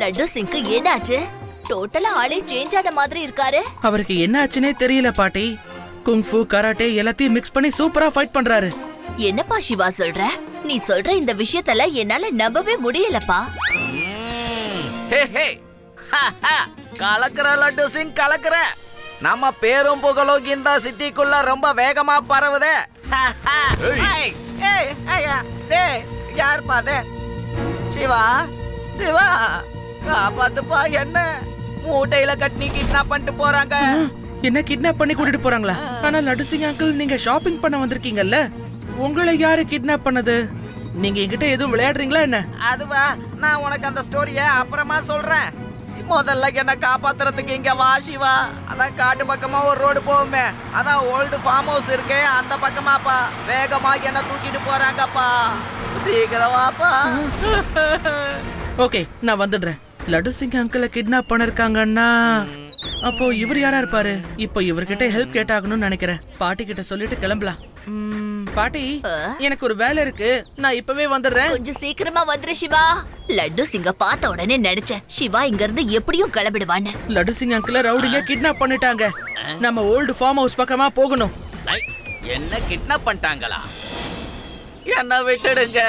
லட்டு சிங்க்கு என்னாச்சு? டோட்டலா ஆளே சேஞ்ச் ஆன மாதிரி இருக்காரு. அவருக்கு என்ன ஆச்சுனே தெரியல பாட்டி. குங்ஃபு, கராட்டே எல்லாத்தையும் மிக்ஸ் பண்ணி சூப்பரா ஃபைட் பண்றாரு. என்னப்பா சிவா சொல்ற? நீ சொல்ற இந்த விஷயத்துல என்னால நம்பவே முடியலப்பா. கலக்குற லட்டு சிங், கலக்குற. நம்ம பேரும் புகழும் இந்த சிட்டிக்குள்ள ரொம்ப வேகமா பரவுது. யார் பாது? சிவா, சிவா காப்பாத்துப்பா. என்ன மூட்டையில கட்டி கிட்னாப் பண்ணிட்டு போறாங்க. என்ன கிட்னாப் பண்ணி கூட்டிட்டு போறாங்களா? ஆனா லட்டு சிங் அங்கிள், நீங்க ஷாப்பிங் பண்ண வந்திருக்கீங்கல்ல, உங்களை யாரு கிட்னாப் பண்ணது? நீங்க என்கிட்ட எதுவும் விளையாடுறீங்களா என்ன? அதுவா, நான் உனக்கு அந்த ஸ்டோரிய அப்புறமா சொல்றேன். முதல்ல என்ன காப்பாத்துறதுக்கு இங்க வா சிவா. அதான் காட்டு பக்கமா ஒரு ரோடு போகுமே, அதான் ஓல்டு ஃபார்ம் ஹவுஸ் இருக்கே, அந்த பக்கமாப்பா. வேகமா என்ன தூக்கிட்டு போறாங்கப்பா. சீக்கிரம் வாப்பா. ஓகே, நான் வந்துடுறேன். லட்டு சிங் அங்கிளை கிட்னாப் பண்ணிருக்காங்கன்னா அப்போ இவர் யாரா இருப்பாரு? இப்போ இவர்கிட்ட ஹெல்ப் கேட்டாகணும்னு நினைக்கிறேன். பாட்டி கிட்ட சொல்லிட்டு கிளம்பலாம். பாட்டி, எனக்கு ஒரு வேலை இருக்கு, நான் இப்பவே வந்துடுறேன். கொஞ்சம் சீக்கிரமா வந்துரு சிவா. லட்டு சிங்க பார்த்த உடனே நினைச்சேன் சிவா இங்க இருந்து எப்படியும் கிளம்பிடுவான்னு. லட்டு சிங் அங்கிள ரவுடிங்க கிட்னாப் பண்ணிட்டாங்க. நம்ம ஓல்டு ஃபார்ம் ஹவுஸ் பக்கமா போகணும். என்ன கிட்னாப் பண்ணிட்டாங்களா? என்ன விட்டுடுங்க.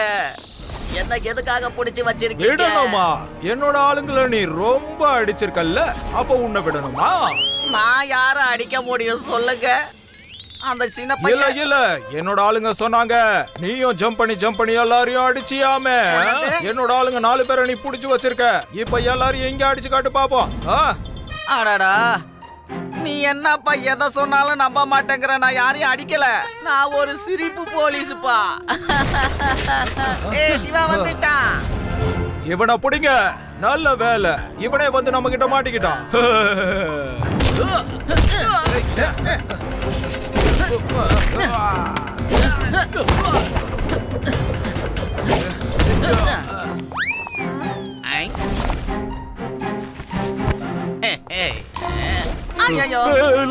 என்ன எதுக்காக புடிச்சு வச்சிருக்கீங்க? விடணுமா? என்னோட ஆளுங்களை நீ ரொம்ப அடிச்சிருக்கல்ல, அப்ப உன்னை விடணுமா? நான் யார அடிக்க முடியும் சொல்லுங்க? அந்த சின்ன இல்ல பையன். இல்ல, என்னோட ஆளுங்க சொன்னாங்க நீயும் ஜம்ப் பண்ணி எல்லாரையும் அடிச்சியாமே. என்னோட ஆளுங்க 4 பேரை நீ புடிச்சு வச்சிருக்க. இப்ப எல்லாரையும் எங்க அடிச்சு காட்டு பாப்போம். அடடா, நீ என்னப்பா எதை சொன்னாலும் நம்ப மாட்டேங்கிற. நான் யாரையும் அடிக்கல, நான் ஒரு சிரிப்பு போலீஸ்ப்பா. ஏ சிவா வந்துட்டான். இவனை புடிங்க. நல்ல வேலை, இவனே வந்து நம்ம கிட்ட மாட்டிக்கிட்டான்.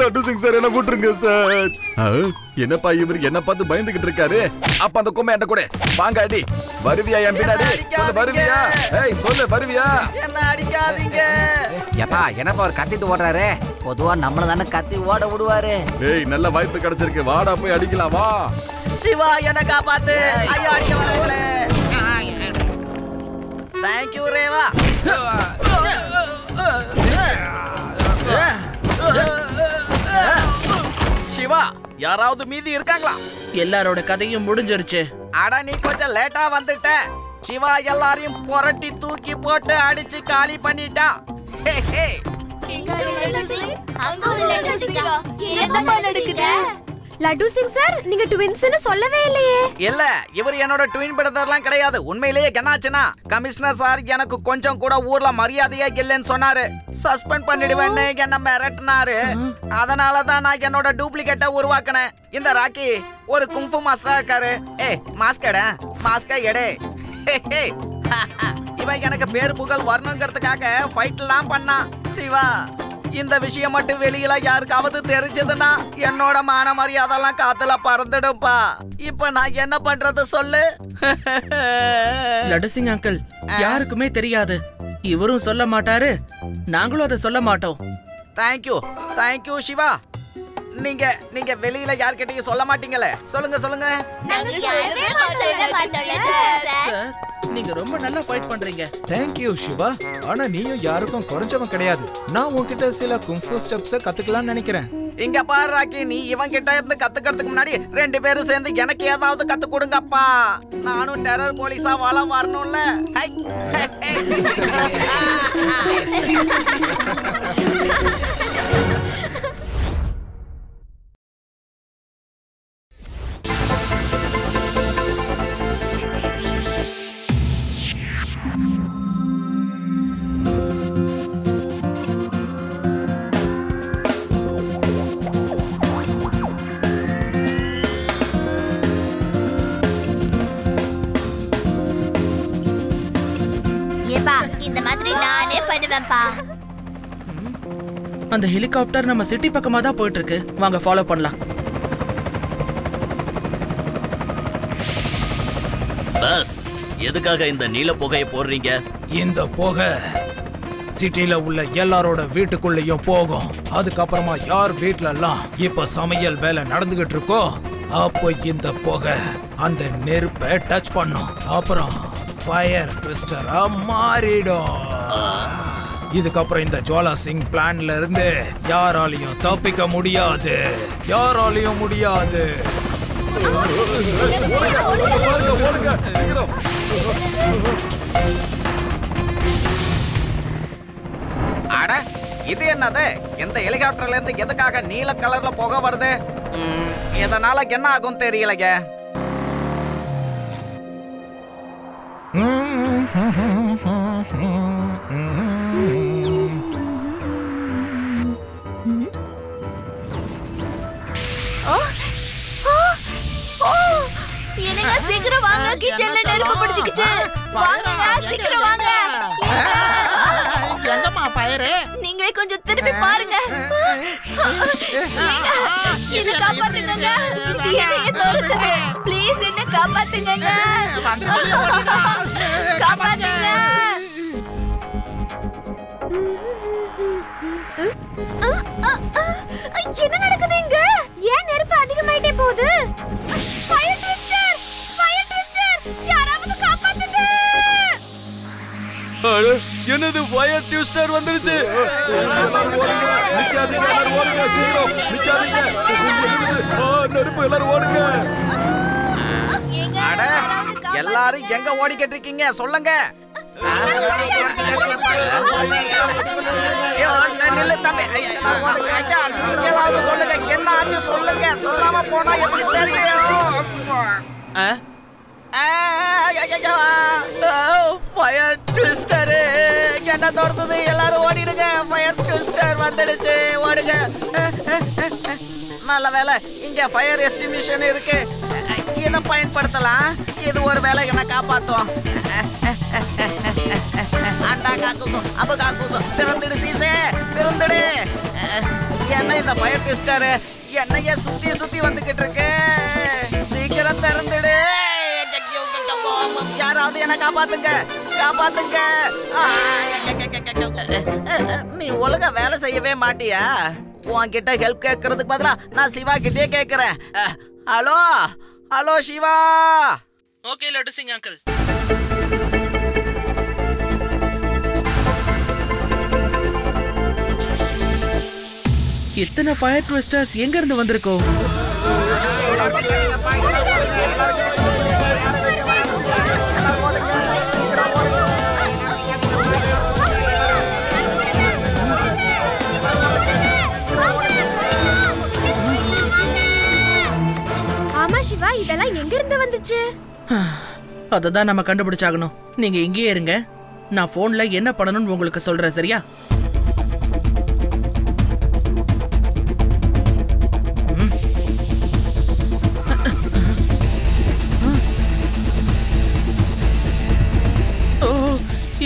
லட்டு சிங் சார் என்ன கூட்டுருங்க சார். என்னப்பா இவரு என்ன பார்த்து பயந்துகிட்டு இருக்காரு? அப்ப அந்த கும்மை என்கிட்ட கூட வாங்க அடி. வருவியா என் பின்னாடி? சொல்லு வருவியா? ஏய் சொல்லு வருவியா? என்ன அடிக்காதீங்க. ஏப்பா என்னப்பா அவர் கத்திட்டு ஓடுறாரு? பொதுவா நம்மள தானே கத்தி ஓட விடுவாரு. ஏய் நல்ல வாய்ப்பு கிடைச்சிருக்கு, வாடா போய் அடிக்கலாம் வா. சிவா என்ன காப்பாத்து. ஐயோ அடிக்க வராங்களே. Thank you Rewa. சிவா யாராவது மீதி இருக்காங்களா? எல்லாரோட கதையும் முடிஞ்சிருச்சு. அட நீ கொஞ்சம் லேட்டா வந்துட்ட. சிவா எல்லாரையும் புரட்டி தூக்கி போட்டு அடிச்சு காலி பண்ணிட்டான். லட்டு சிங் சார், நீங்க ட்வின்ஸ்னு சொல்லவே இல்லையே. இல்ல, இவர் என்னோட ட்வின் பிரதர்லாம் கிடையாது. உண்மையிலேயே என்னாச்சுன்னா கமிஷனர் சார் எனக்கு கொஞ்சம் கூட ஊர்ல மரியாதையே இல்லைன்னு சொன்னாரு. சஸ்பெண்ட் பண்ணிடுவேன்னு என்ன மிரட்டினாரு. அதனால தான் நான் என்னோட டூப்ளிகேட்டை உருவாக்கினேன். இந்த ராக்கி ஒரு குங்ஃபு மாஸ்டரா இருக்காரு. மாஸ்க் எடு, மாஸ்க எடு. இவன் எனக்கு பேர் புகழ் வரணுங்கிறதுக்காக ஃபைட் எல்லாம் பண்ணான். சிவா இந்த விஷயம் மட்டும் வெளியில யாருக்காவது தெரிஞ்சதுன்னா என்னோட மான மரியாதைலாம் காத்துல பறந்துடும்பா. இப்ப நான் என்ன பண்றது சொல்லு? லட்டு சிங் அங்கிள் யாருக்குமே தெரியாது. இவரும் சொல்ல மாட்டாரு, நாங்களும் அதை சொல்ல மாட்டோம். தேங்க்யூ சிவா. நீங்க வெளியில யார்கிட்டயும் சொல்ல மாட்டீங்களே? சொல்லுங்க சொல்லுங்க. நீங்க ரொம்ப நல்லா ஃபைட் பண்றீங்க. தேங்க்யூ சிவா. ஆனா நீயும் யாருக்கும் குறைஞ்சவன் கிடையாது. நான் உன்கிட்ட சில குங்ஃபு ஸ்டெப்ஸ கத்துக்கலாம்னு நினைக்கிறேன். இங்க பாரு ராக்கி, நீ இவன் கிட்ட இருந்து கத்துக்கிறதுக்கு முன்னாடி 2 பேரும் சேர்ந்து எனக்கு ஏதாவது கத்து கொடுங்கப்பா. நானும் டெரர் போலீஸா வளம் வரணும்ல. இந்த மாதிரி நானே பண்ணுவேன்பா. அந்த ஹெலிகாப்டர் நம்ம சிட்டி பக்கமா தான் போயிட்டு இருக்கு. வாங்க ஃபாலோ பண்ணலாம். பஸ் எதுக்காக இந்த நீல புகையை போடுறீங்க? இந்த புகை சிட்டில உள்ள எல்லாரோட வீட்டுக்குள்ளேயும் போகும். அதுக்கப்புறமா யார் வீட்ல எல்லாம் இப்ப சமையல் வேலை நடந்துகிட்டு இருக்கோ அப்போ இந்த புகை அந்த நெருப்பை டச் பண்ணும். அப்புறம் ஃபயர் ட்விஸ்டரா மாறிடும். இதுக்கப்புறம் இந்த ஜுவாலா சிங் பிளான்ல இருந்து யாராலையும் தப்பிக்க முடியாது. அட இது என்னது? இந்த ஹெலிகாப்டர்ல இருந்து எதுக்காக நீல கலர்ல புகை வருது? இதனால என்ன ஆகும் தெரியலைங்க. என்னங்க சீக்கிரம் வாங்க, கிச்சன்ல நெருப்பு பிடிச்சிக்கிச்சு. வாங்க சீக்கிரம் வாங்க. எங்கம்மா ஃபயர்? நீங்களே கொஞ்சம் திருப்பி பாருங்க. என்ன காப்பாத்துங்க. இது என்னைய தோறுது. ப்ளீஸ் என்ன காப்பாத்துங்க. காப்பாத்துங்க. என்ன நடக்குது இங்க? ஏன் நெருப்பு அதிகமாயிட்டே போகுது? Fire twister! யாராவது காப்பாத்துங்க. என்னது ஃபயர் ட்விஸ்டர் வந்துருச்சு. நிக்காதீங்க, எல்லாரும் ஓடுங்க சீக்கிரம். நிக்காதீங்க. நெருப்பு எல்லாரும் ஓடுங்க. அட எல்லாரும் எங்க ஓடிக்கிட்டு இருக்கீங்க சொல்லுங்க. சொல்லுங்க என்ன ஆச்சு சொல்லுங்க. சொல்லாம போனா எப்படி தெரியும்? ஃபயர் ட்விஸ்டர் என்ன தோர்த்தது? எல்லாரும் ஓடிடுங்க. ஃபயர் ட்விஸ்டர் வந்துடுச்சு, ஓடுங்க. நல்ல வேலை இங்க ஃபயர் எஸ்டிமிஷன் இருக்கு. இதை பயன்படுத்தலாம். இது ஒரு வேலை என்ன காப்பாத்தும். அண்டா காக்குசம், அபு காக்குசம். திறந்துடு சீசே, திறந்துடு. இந்த ஃபயர் ட்விஸ்டர் என்னைய சுத்தி சுத்தி வந்துகிட்டு இருக்கு. சீக்கிரம் திறந்துடு. யாராவது என்ன காப்பாத்துங்க, காப்பாத்துங்க. நீ ஒழுங்கா வேலை செய்யவே மாட்டியா? உன்கிட்ட ஹெல்ப் கேட்கறதுக்கு பதிலா நான் சிவா கிட்டே கேட்கறேன். Hello hello Shiva. Okay Laddu Singh uncle. இத்தனை ஃபயர் ட்விஸ்டர்ஸ் எங்க இருந்து வந்திருக்கோம்? ஆமா சிவா, இதெல்லாம் எங்க இருந்து வந்துச்சு? அததான் நம்ம கண்டுபிடிச்சாகணும். நீங்க இங்கேயே இருங்க, நான் போன்ல என்ன பண்ணணும்னு உங்களுக்கு சொல்றேன், சரியா?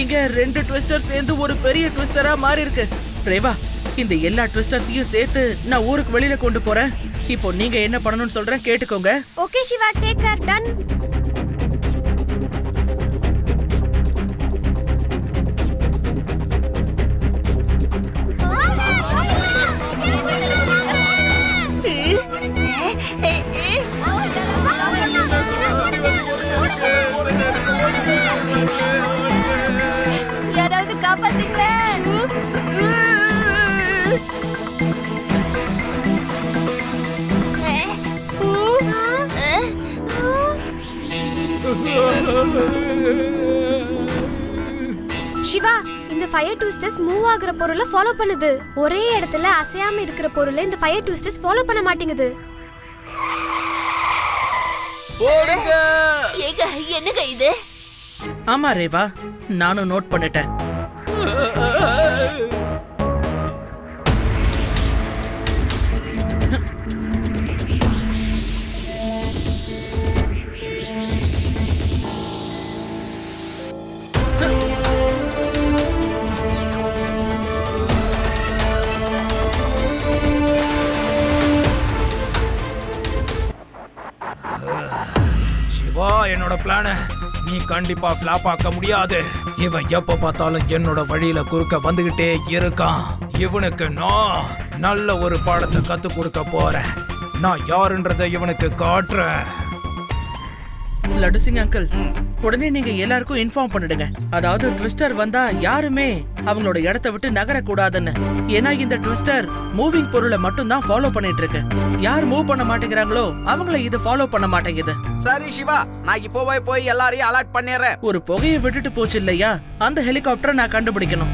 இங்க 2 ட்விஸ்டர் சேர்ந்து ஒரு பெரிய ட்விஸ்டரா மாறி இருக்கு. ரேவா, இந்த எல்லா ட்விஸ்டர்ஸையும் சேர்த்து நான் ஊருக்கு வெளியில கொண்டு போறேன். இப்போ நீங்க என்ன பண்ணணும்னு சொல்றேன், கேட்டுக்கோங்க. Okay Shiva, take care. Done. யாராவது காப்பாத்துங்களே. சிவா, இந்த ஃபயர் ட்விஸ்டர்ஸ் மூவ் ஆகுற பொருளை ஃபாலோ பண்ணுது. ஒரே இடத்துல அசையாம இருக்கிற பொருளை இந்த ஃபயர் ட்விஸ்டர்ஸ் ஃபாலோ பண்ண மாட்டேங்குது. ஏங்க, என்னங்க இது? ஆமா ரேவா, நானும் நோட் பண்ணிட்டேன். சிவா, என்னோட பிளான நீ கண்டிப்பா ஃபிளாப் ஆக்க முடியாது. இவன் எப்ப பார்த்தாலும் என்னோட வழியில குறுக்க வந்துகிட்டே இருக்கான். இவனுக்கு நான் நல்ல ஒரு பாடத்தை கத்து கொடுக்க போறேன். நான் யாருன்றதை இவனுக்கு காட்டுறேன். லட்டு சிங் அங்கிள், உடனே நீங்க எல்லாருக்கும் இன்ஃபார்ம் பண்ணிடுங்க. அதாவது ட்விஸ்டர் வந்தா யாருமே அவங்களோட இடத்தை விட்டு நகர கூடாதுன்னு. ஏன்னா இந்த ட்விஸ்டர் மூவிங் பொருளை மட்டும் தான் ஃபாலோ பண்ணிட்டு இருக்கு. யார் மூவ் பண்ண மாட்டேங்கிறாங்களோ அவங்கள இது ஃபாலோ பண்ண மாட்டேங்குது. சரி சிவா, நான் இப்போவே போய் எல்லாரையும் அலர்ட் பண்ணிடுறேன். ஒரு புகையை விட்டுட்டு போச்சு இல்லையா, அந்த ஹெலிகாப்டரை நான் கண்டுபிடிக்கணும்.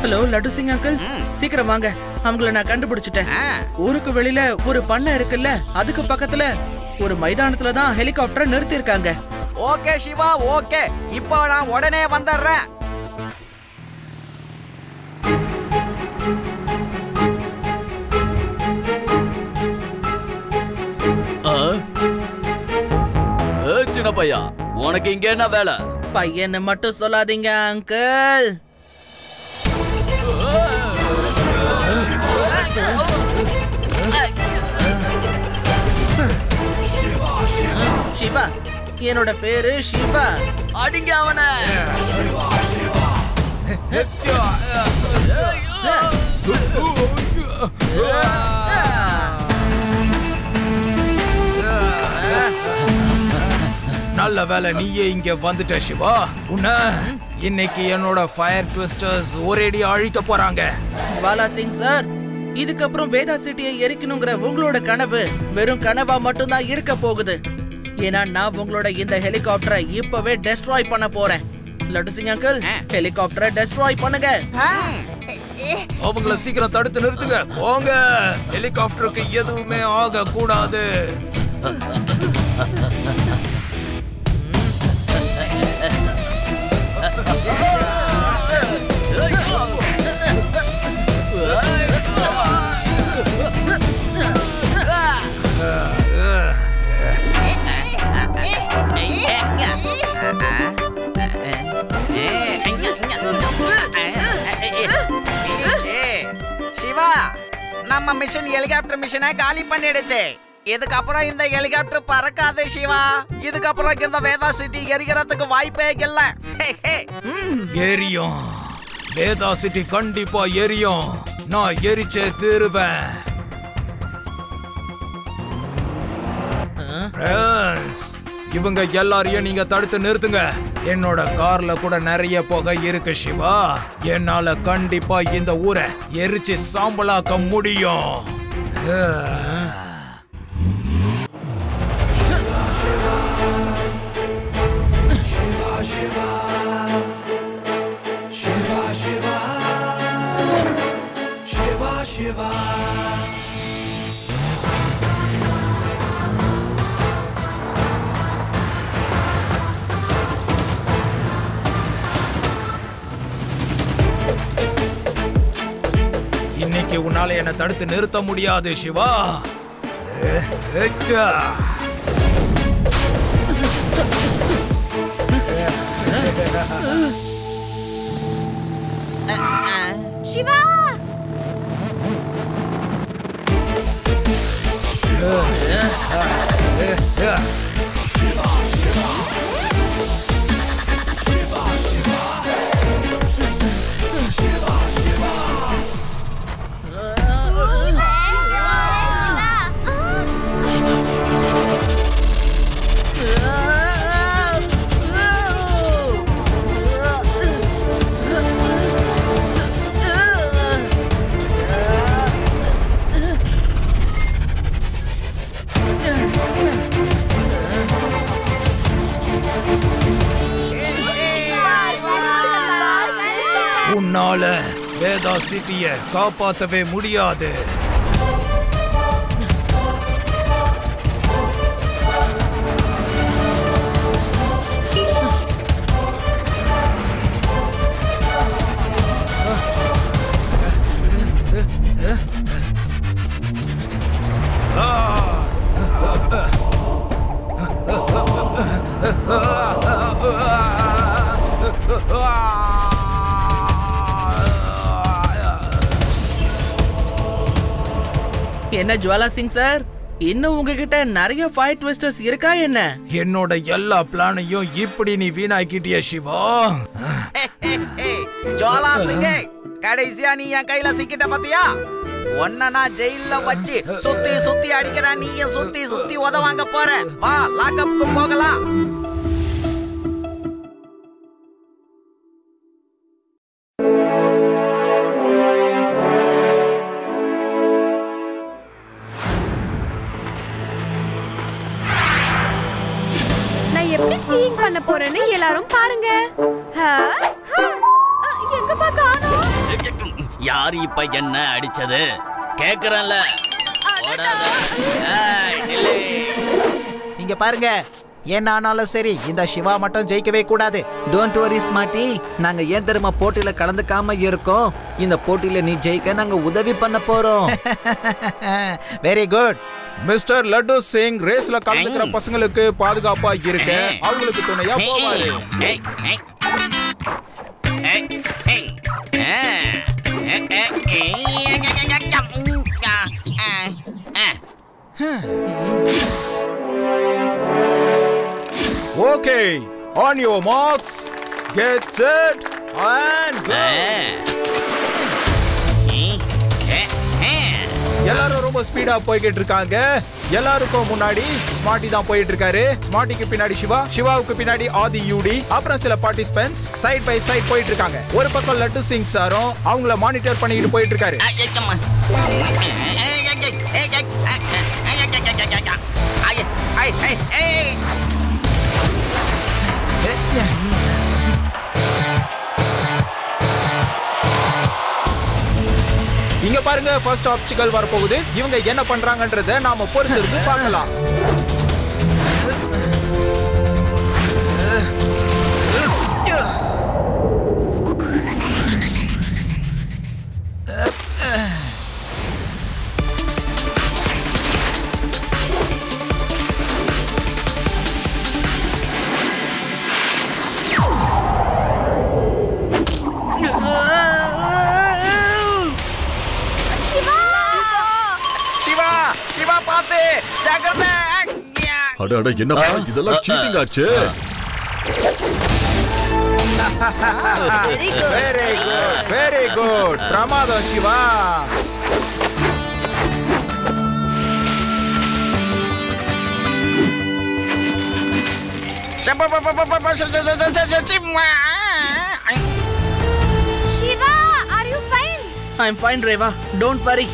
ஹலோ லட்டு சிங் அங்கிள், சீக்கிரம் வாங்க. அவங்கள நான் கண்டுபிடிச்சிட்டேன். ஊருக்கு வெளியில ஒரு பண்ணை இருக்குல்ல, அதுக்கு பக்கத்துல ஒரு மைதானத்துல தான் ஹெலிகாப்டரை நிறுத்தி இருக்காங்க. Okay Shiva, okay. இப்போ நான் உடனே வந்துடுறேன். சின்ன பையா, உனக்கு இங்க என்ன வேலை? பையனை மட்டும் சொல்லாதீங்க அங்கிள். சிவா, என்னோட பேரு சிவா. அடிங்க அவன. நல்ல வேலை நீயே இங்க வந்துட்ட சிவா. உன்ன இன்னைக்கு என்னோட ஃபயர் ட்விஸ்டர்ஸ் ஒரேடி அழிக்க போறாங்க. பாலா சிங் சார், இதுக்கப்புறம் வேதா சிட்டியை எரிக்கணுங்கிற உங்களோட கனவு வெறும் கனவா மட்டும்தான் இருக்க போகுது. ஏன்னா நான் உங்களோட இந்த ஹெலிகாப்டரை இப்பவே டெஸ்ட்ராய் பண்ண போறேன். லட்டு சிங் அங்கிள், ஹெலிகாப்டரை டெஸ்ட்ராய் பண்ணுங்க. அவங்கள சீக்கிரம் தடுத்து நிறுத்துங்க. போங்க, ஹெலிகாப்டருக்கு எதுவுமே ஆக கூடாது. நம்ம மிஷன் ஹெலிகாப்டர் மிஷனை காலி பண்ணிடுச்சு. இதுக்கப்புறம் இந்த ஹெலிகாப்டர் பறக்காது சிவா. இதுக்கப்புறம் இந்த வேதா சிட்டி எரிக்கிறதுக்கு வாய்ப்பே இல்ல. எரியும், வேதா சிட்டி கண்டிப்பா எரியும். நான் எரிச்சே தீருவேன். இவங்க எல்லாரையும் நீங்க தடுத்து நிறுத்துங்க. என்னோட கார்ல கூட நிறைய புகை இருக்கு சிவா. என்னால கண்டிப்பா இந்த ஊரை எரிச்சு சாம்பலாக்க முடியும். இன்னைக்கு உன்னால என்ன தடுத்து நிறுத்த முடியாது சிவா. சிவா உன்னால வேதா சிட்டிய காப்பாத்தவே முடியாது. என்ன ஜுவாலா சிங் சார், இன்னும் உங்ககிட்ட நிறைய ஃபயர் ட்விஸ்டர்ஸ் இருக்கா என்ன? என்னோட எல்லா பிளானையும் இப்படி நீ வீணாக்கிட்டிய சிவா. ஜுவாலா சிங், கடைசியா நீ என் கையில சிக்கிட்ட பாத்தியா? ஒன்ன நான் ஜெயில வச்சு சுத்தி சுத்தி அடிக்கிறேன். நீயும் சுத்தி சுத்தி உதவாங்க போற. வா, லாக்அப்க்கு போகலாம். எப்படி ஸ்கீயிங் பண்ண போறேன்னு எல்லாரும் பாருங்க. எங்கப்பா காணோம்? யார் இப்ப என்ன அடிச்சது கேக்குறேன்ல. இங்க பாருங்க, என்ன ஆனாலும் சரி இந்த சிவா மட்டும் ஜெயிக்கவே கூடாது. டோன்ட் வரி ஸ்மார்ட்டி, நாங்க ஏன் தெரியுமா போட்டியில கலந்துக்காம இருக்கோம். இந்த போட்டியில நீ ஜெயிக்க நாங்க உதவி பண்ண போறோம். Very good. Mister Laddu Singh ரேஸ்ல கலந்துக்கிற பசங்களுக்கு பாதுகாப்பா இருக்க அவங்களுக்கு துணையா போவாரு. Okay, on your marks, get set and go. எல்லாரும் ரொம்ப ஸ்பீடா போய்கிட்டு இருக்காங்க. எல்லாருக்கும் முன்னாடி ஸ்மார்ட்டி தான் போயிட்டு இருக்காரு. ஸ்மார்ட்டிக்கு பின்னாடி சிவா, சிவாவுக்கு பின்னாடி ஆதி யூடி, அப்புறம் சில பார்ட்டிசிபென்ட்ஸ் சைடு பை சைடு போயிட்டு இருக்காங்க. ஒரு பக்கம் லட்டு சிங் சாரும் அவங்கள மானிட்டர் பண்ணிட்டு போயிட்டு இருக்காரு. இங்க பாருங்க, ஃபர்ஸ்ட் ஆப்ஸ்டிக்கல் வரப்போகுது. இவங்க என்ன பண்றாங்கன்றத நாம பொறுத்து இருந்து பார்க்கலாம். ஜாக்கிரதை. அட அட என்ன இதெல்லாம் சீட்டிங் ஆச்சு. வெரி குட் பிரமாதம் Siva. Shiva, are you fine? I'm fine, Reva. Don't worry.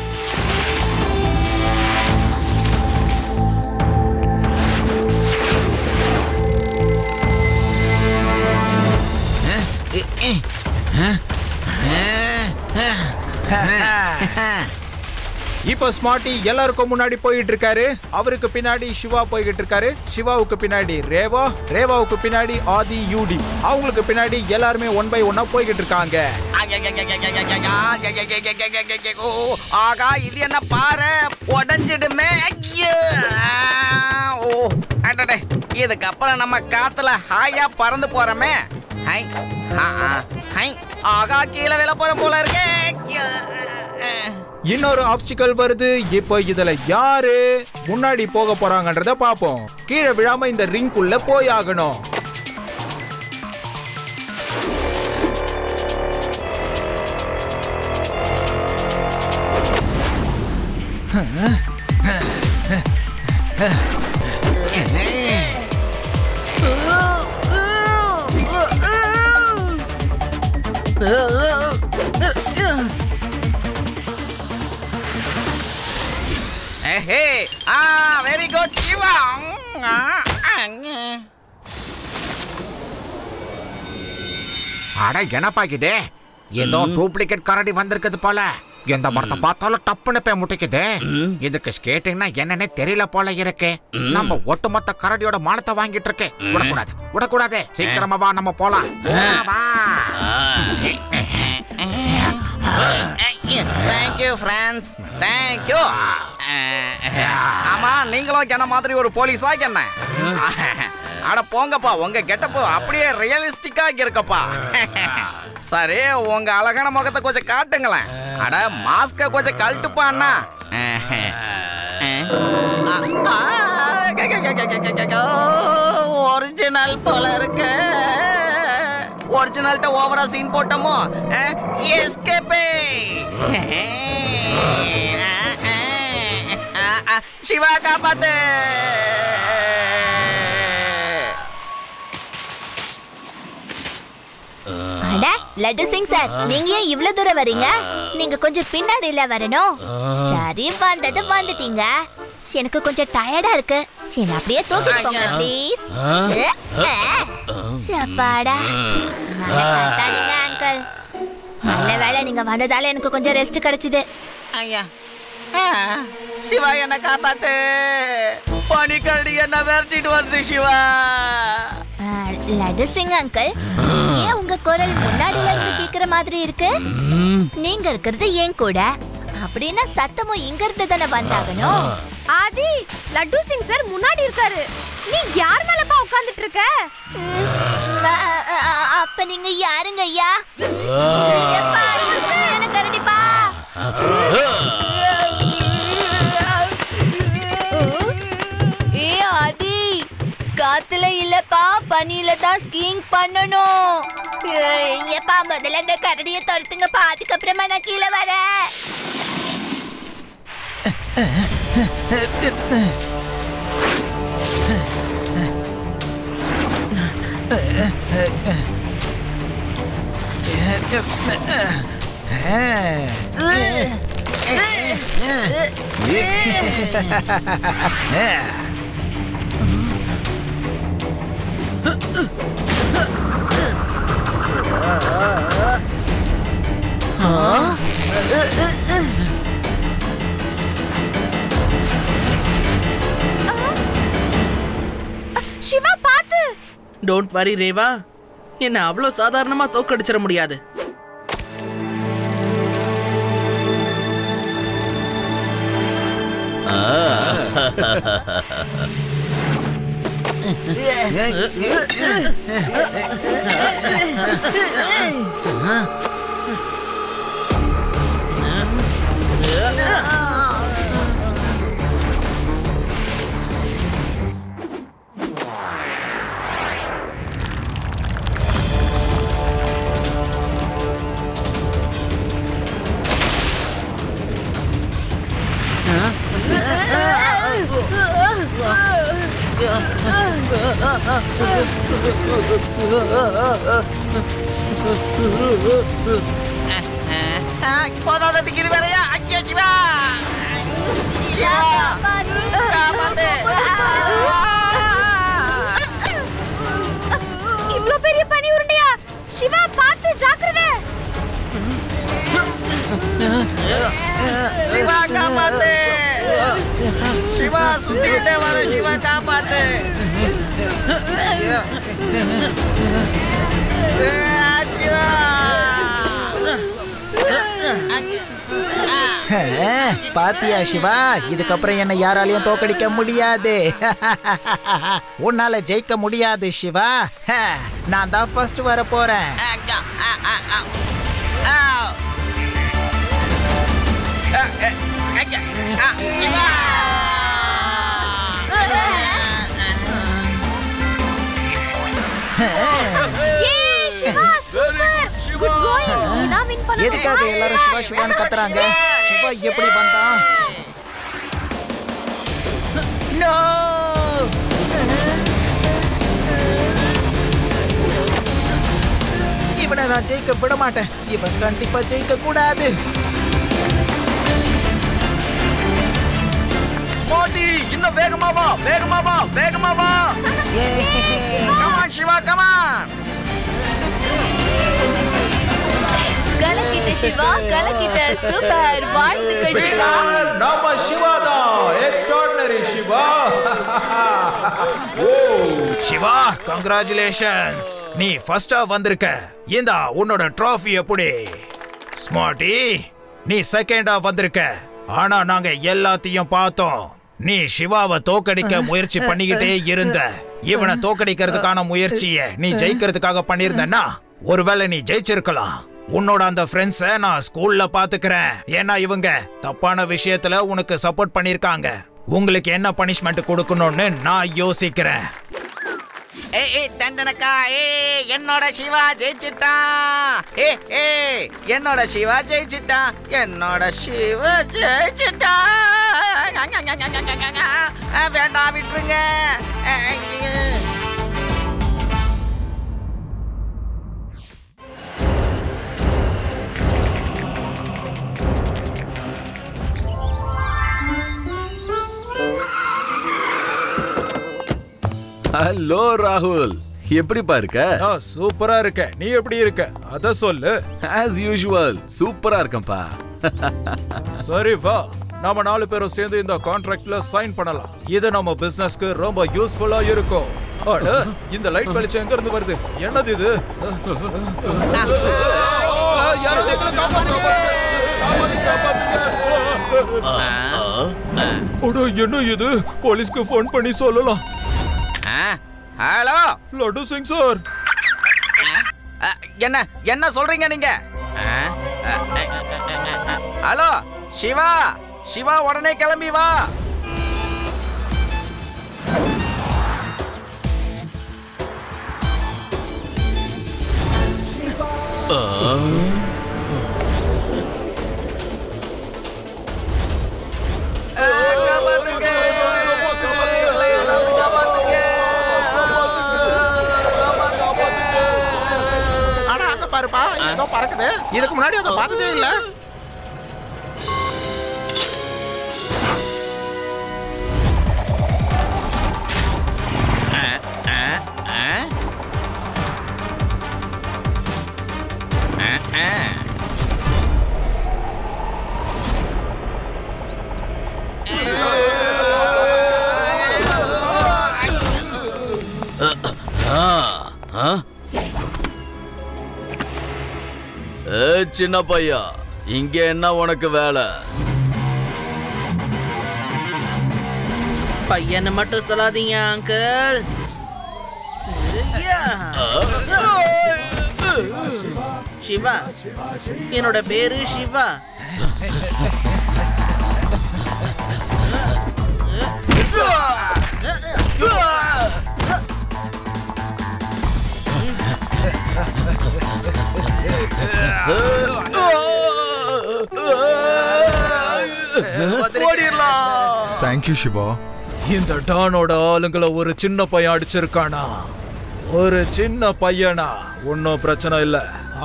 இப்போ ஸ்மார்ட்டி எல்லாருக்கும் முன்னாடி போயிட்டு இருக்காரு. அவருக்கு பின்னாடி சிவா போய்கிட்டு இருக்காரு. சிவாவுக்கு பின்னாடி ரேவா, ரேவாவுக்கு பின்னாடி ஆதி யூடி, அவங்களுக்கு பின்னாடி எல்லாருமே 1 by 1 போய்கிட்டு இருக்காங்க. ஆகா இது என்ன பாரு உடைஞ்சிடுமே. ஓ அடடே இதுக்கப்புறம் நம்ம காத்துல ஹாயா பறந்து போறோமே. ஹை ஹை ஆகா கீழே விழ போற போல இருக்கு. இன்னொரு ஆப்ஸ்டிக்கல் வருது. இப்போ இதுல யாரு முன்னாடி போக போறாங்கன்றத பாப்போம். கீழே விழாம இந்த ரிங் குள்ள போய் ஆகணும். Very good Shiva. அட என்னப்பா இது? ஏதோ டூப்ளிகேட் கரடி வந்திருக்குது போல. எந்த மரத்தை பார்த்தாலும் டப்புன்னு போய் முட்டிக்குது. இதுக்கு ஸ்கேட்டிங்னா என்னன்னே தெரியல போல இருக்கு. நம்ம ஒட்டுமொத்த கரடியோட மானத்தை வாங்கிட்டு இருக்கு. விடக்கூடாது விடக்கூடாது. சீக்கிரமா வா நம்ம போலாம். Thank you friends, thank you. ஆமா நீங்களும் என்ன மாதிரி ஒரு போலீஸா என்ன? அட போங்கப்பா, உங்க கெட்டப்பு அப்படியே ரியலிஸ்டிக்கா இருக்கப்பா. சரி உங்க அழகான முகத்தை கொஞ்சம் காட்டுங்களேன். அட மாஸ்க கொஞ்சம் கழட்டுப்பா அண்ணா. ஒரிஜினல் போல இருக்கு. ஒரிஜினல்ட்ட ஓவரா சீன் போட்டோமோ. எஸ்கேப்பே சிவா காப்பாத்து. அட லட்டு சிங் சார், நீங்க ஏன் இவ்வளவு தூரம் வரீங்க? நீங்க கொஞ்சம் பின்னாடில வரணும். சரி வந்தது வந்துட்டீங்க. எனக்கு கொஞ்சம் டயர்டா இருக்கு. என்ன அப்படியே தூக்கிட்டு போங்க ப்ளீஸ். சப்பாடா நல்ல அங்கிள். நல்ல வேளை நீங்க வந்ததால எனக்கு கொஞ்சம் ரெஸ்ட் கிடைச்சது. ஐயா சிவா என்ன காப்பாத்து. பனிக்கரடி என்ன விரட்டிட்டு வருது சிவா. லட்டு சிங் அங்கிள், ஏன் உங்க குரல் முன்னாடில இருந்து கேக்குற மாதிரி இருக்கு? நீங்க இருக்கிறது ஏன் கூட அப்படின்னா சத்தமும் இங்க இருந்து தானே வந்தாகணும். ஆதி, லட்டு சிங் சார் முன்னாடி இருக்காரு. நீ யார் மேலப்பா உட்கார்ந்துட்டு இருக்க? அப்ப நீங்க யாருங்க ஐயா? எனக்கு கரடிப்பா. ஏ ஆதி, காத்துல இல்லப்பா, பனியில தான் ஸ்கீயிங் பண்ணணும். எப்பா முதல்ல இந்த கரடியை துரத்துங்கப்பா, அதுக்கப்புறமா நான் கீழே வரேன். சிவா பாத்து. டோன்ட் வரி ரேவா, என்ன அவ்வளோ சாதாரணமா தோக்கடிச்சிட முடியாது. போதாததுக்கு இது வேறையா? ஐயோ சிவா, சிவா காப்பாத்து. இவ்ளோ பெரிய பனி உருண்டையா? சிவா பார்த்து ஜாக்கிரதை. சிவா காப்பாத்து. சிவா சுத்திட்டே வர. சிவா காப்பாத்து. சிவா பாத்தியா சிவா, இதுக்கப்புறம் என்ன யாராலையும் தோக்கடிக்க முடியாது. உன்னால ஜெயிக்க முடியாது சிவா. நான் தான் ஃபர்ஸ்ட் வர போறேன். எதுக்காக எல்லாரும் சிவா சிவான்னு கத்துறாங்க? சிவா எப்படி வந்தான்? இவனை நான் ஜெயிக்க விட மாட்டேன். இவன் கண்டிப்பா ஜெயிக்க கூடாது. ஸ்மார்ட்டி, இன்னும் வேகமா வா, வேகமா வா, வேகமா வா. Come on Siva, come on. கலக்கிட்ட சிவா, கலக்கிட்ட. சூப்பர், வாழ்த்துக்கள் சிவா. நாம சிவாதா, எக்ஸ்ட்ராடினரி சிவா. ஓ சிவா, கங்க்ராச்சுலேஷன்ஸ். நீ ஃபர்ஸ்டா வந்திருக்க. இந்தா உன்னோட ட்ராஃபி. எப்படி ஸ்மார்ட்டி, நீ செகண்டா வந்திருக்க. ஆனா நாங்க எல்லாத்தையும் பார்த்தோம். நீ சிவாவை தோக்கடிக்க முயற்சி பண்ணிக்கிட்டே இருந்த. இவனை தோக்கடிக்கிறதுக்கான முயற்சியை நீ ஜெயிக்கிறதுக்காக பண்ணியிருந்தன்னா ஒருவேளை நீ ஜெயிச்சிருக்கலாம். உன்னோட அந்த ஃப்ரெண்ட்ஸை நான் ஸ்கூல்ல பாத்துக்கிறேன். ஏன்னா இவங்க தப்பான விஷயத்துல உனக்கு சப்போர்ட் பண்ணிருக்காங்க. உங்களுக்கு என்ன பனிஷ்மெண்ட் கொடுக்கணும்னு நான் யோசிக்கிறேன். டண்டனக்கா, என்னோட சிவா ஜெயிச்சிட்டான். என்னோட சிவா ஜெயிச்சிட்டான். என்னோட சிவா ஜெயிச்சிட்டான். வேண்டாம், விட்டுருங்க. ஹலோ ராகுல், எப்படிப்பா இருக்க? சூப்பரா இருக்க. நீ எப்படி இருக்க அத சொல்லு. as usual சூப்பரா இருக்கேன்பா. சரி வா, நாம 4 பேரும் சேர்ந்து இந்த கான்ட்ராக்ட்ல சைன் பண்ணலாம். இது நம்ம பிசினஸ்க்கு ரொம்ப யூஸ்ஃபுல்லா இருக்கும். அட, இந்த லைட் வெளிச்சம் எங்க இருந்து வருது? என்னது இது? யாராவது எங்களை காப்பாத்துங்க. என்ன இது? போலீஸ்க்கு போன் பண்ணி சொல்லலாம். Hello Laddu Singh sir. என்ன சொல்றீங்க நீங்க? ஹலோ சிவா, சிவா உடனே கிளம்பி வா. பாருப்பா, ஏதோ பறக்குது. இதுக்கு முன்னாடி அதை பார்த்ததே இல்ல. சின்ன பையா, இங்க என்ன உனக்கு வேலை? பையனை மட்டும் சொல்லாதீங்க அங்கிள். சிவா, என்னோட பேரு சிவா. Thank you, Shiva. இந்த டானோட ஆளுங்களை ஒரு சின்ன பையன் அடிச்சிருக்கானா? ஒரு சின்ன பையனா? ஒன்னும் பிரச்சனை இல்ல,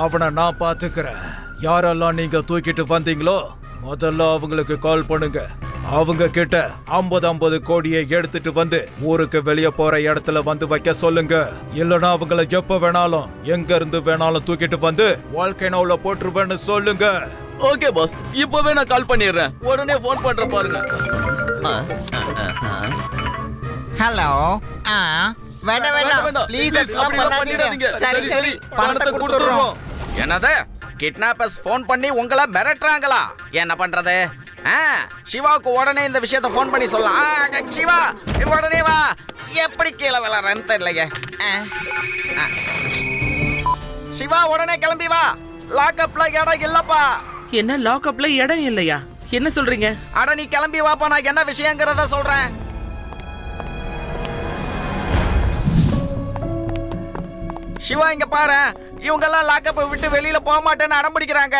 அவனை நான் பாத்துக்கிறேன். யாரெல்லாம் நீங்க தூக்கிட்டு வந்தீங்களோ முதல்ல அவங்களுக்கு கால் பண்ணுங்க. அவங்க கிட்ட 50 கோடியை எடுத்துட்டு வந்து ஊருக்கு வெளியே போற இடத்துல வந்து வைக்க சொல்லுங்க. இல்லனா அவங்கள எப்ப வேணாலும் எங்க இருந்து வேணாலும் தூக்கிட்டு வந்து வால்கேனோல போட்டுருவேன்னு சொல்லுங்க. ஓகே பாஸ், இப்பவே நான் கால் பண்ணிடுறேன். உடனே ஃபோன் பண்ற பாருங்க. ஹலோ. வேண்டாம் வேண்டாம் ப்ளீஸ் அப்படி பண்ணாதீங்க. சரி சரி பணத்தை கொடுத்துறோம். என்னது? கிட்னாப்பர்ஸ் ஃபோன் பண்ணி உங்களை மிரட்டுறாங்களா? என்ன பண்றது? சிவாவுக்கு உடனே இந்த விஷயத்தை ஃபோன் பண்ணி சொல்லலாம். சிவா உடனே வா. எப்படி கீழே விளையாடுறேன்னு தெரியலையே. சிவா உடனே கிளம்பி வா. லாக்அப்ல இடம் இல்லப்பா. என்ன லாக்அப்ல இடம் இல்லையா? என்ன சொல்றீங்க? அட நீ கிளம்பி வாப்பா, நான் என்ன விஷயங்கிறத சொல்றேன். சிவா இங்க பாரு, இவங்க எல்லாம் லாக்அப் விட்டு வெளியில போக மாட்டேன்னு அடம் பிடிக்கிறாங்க.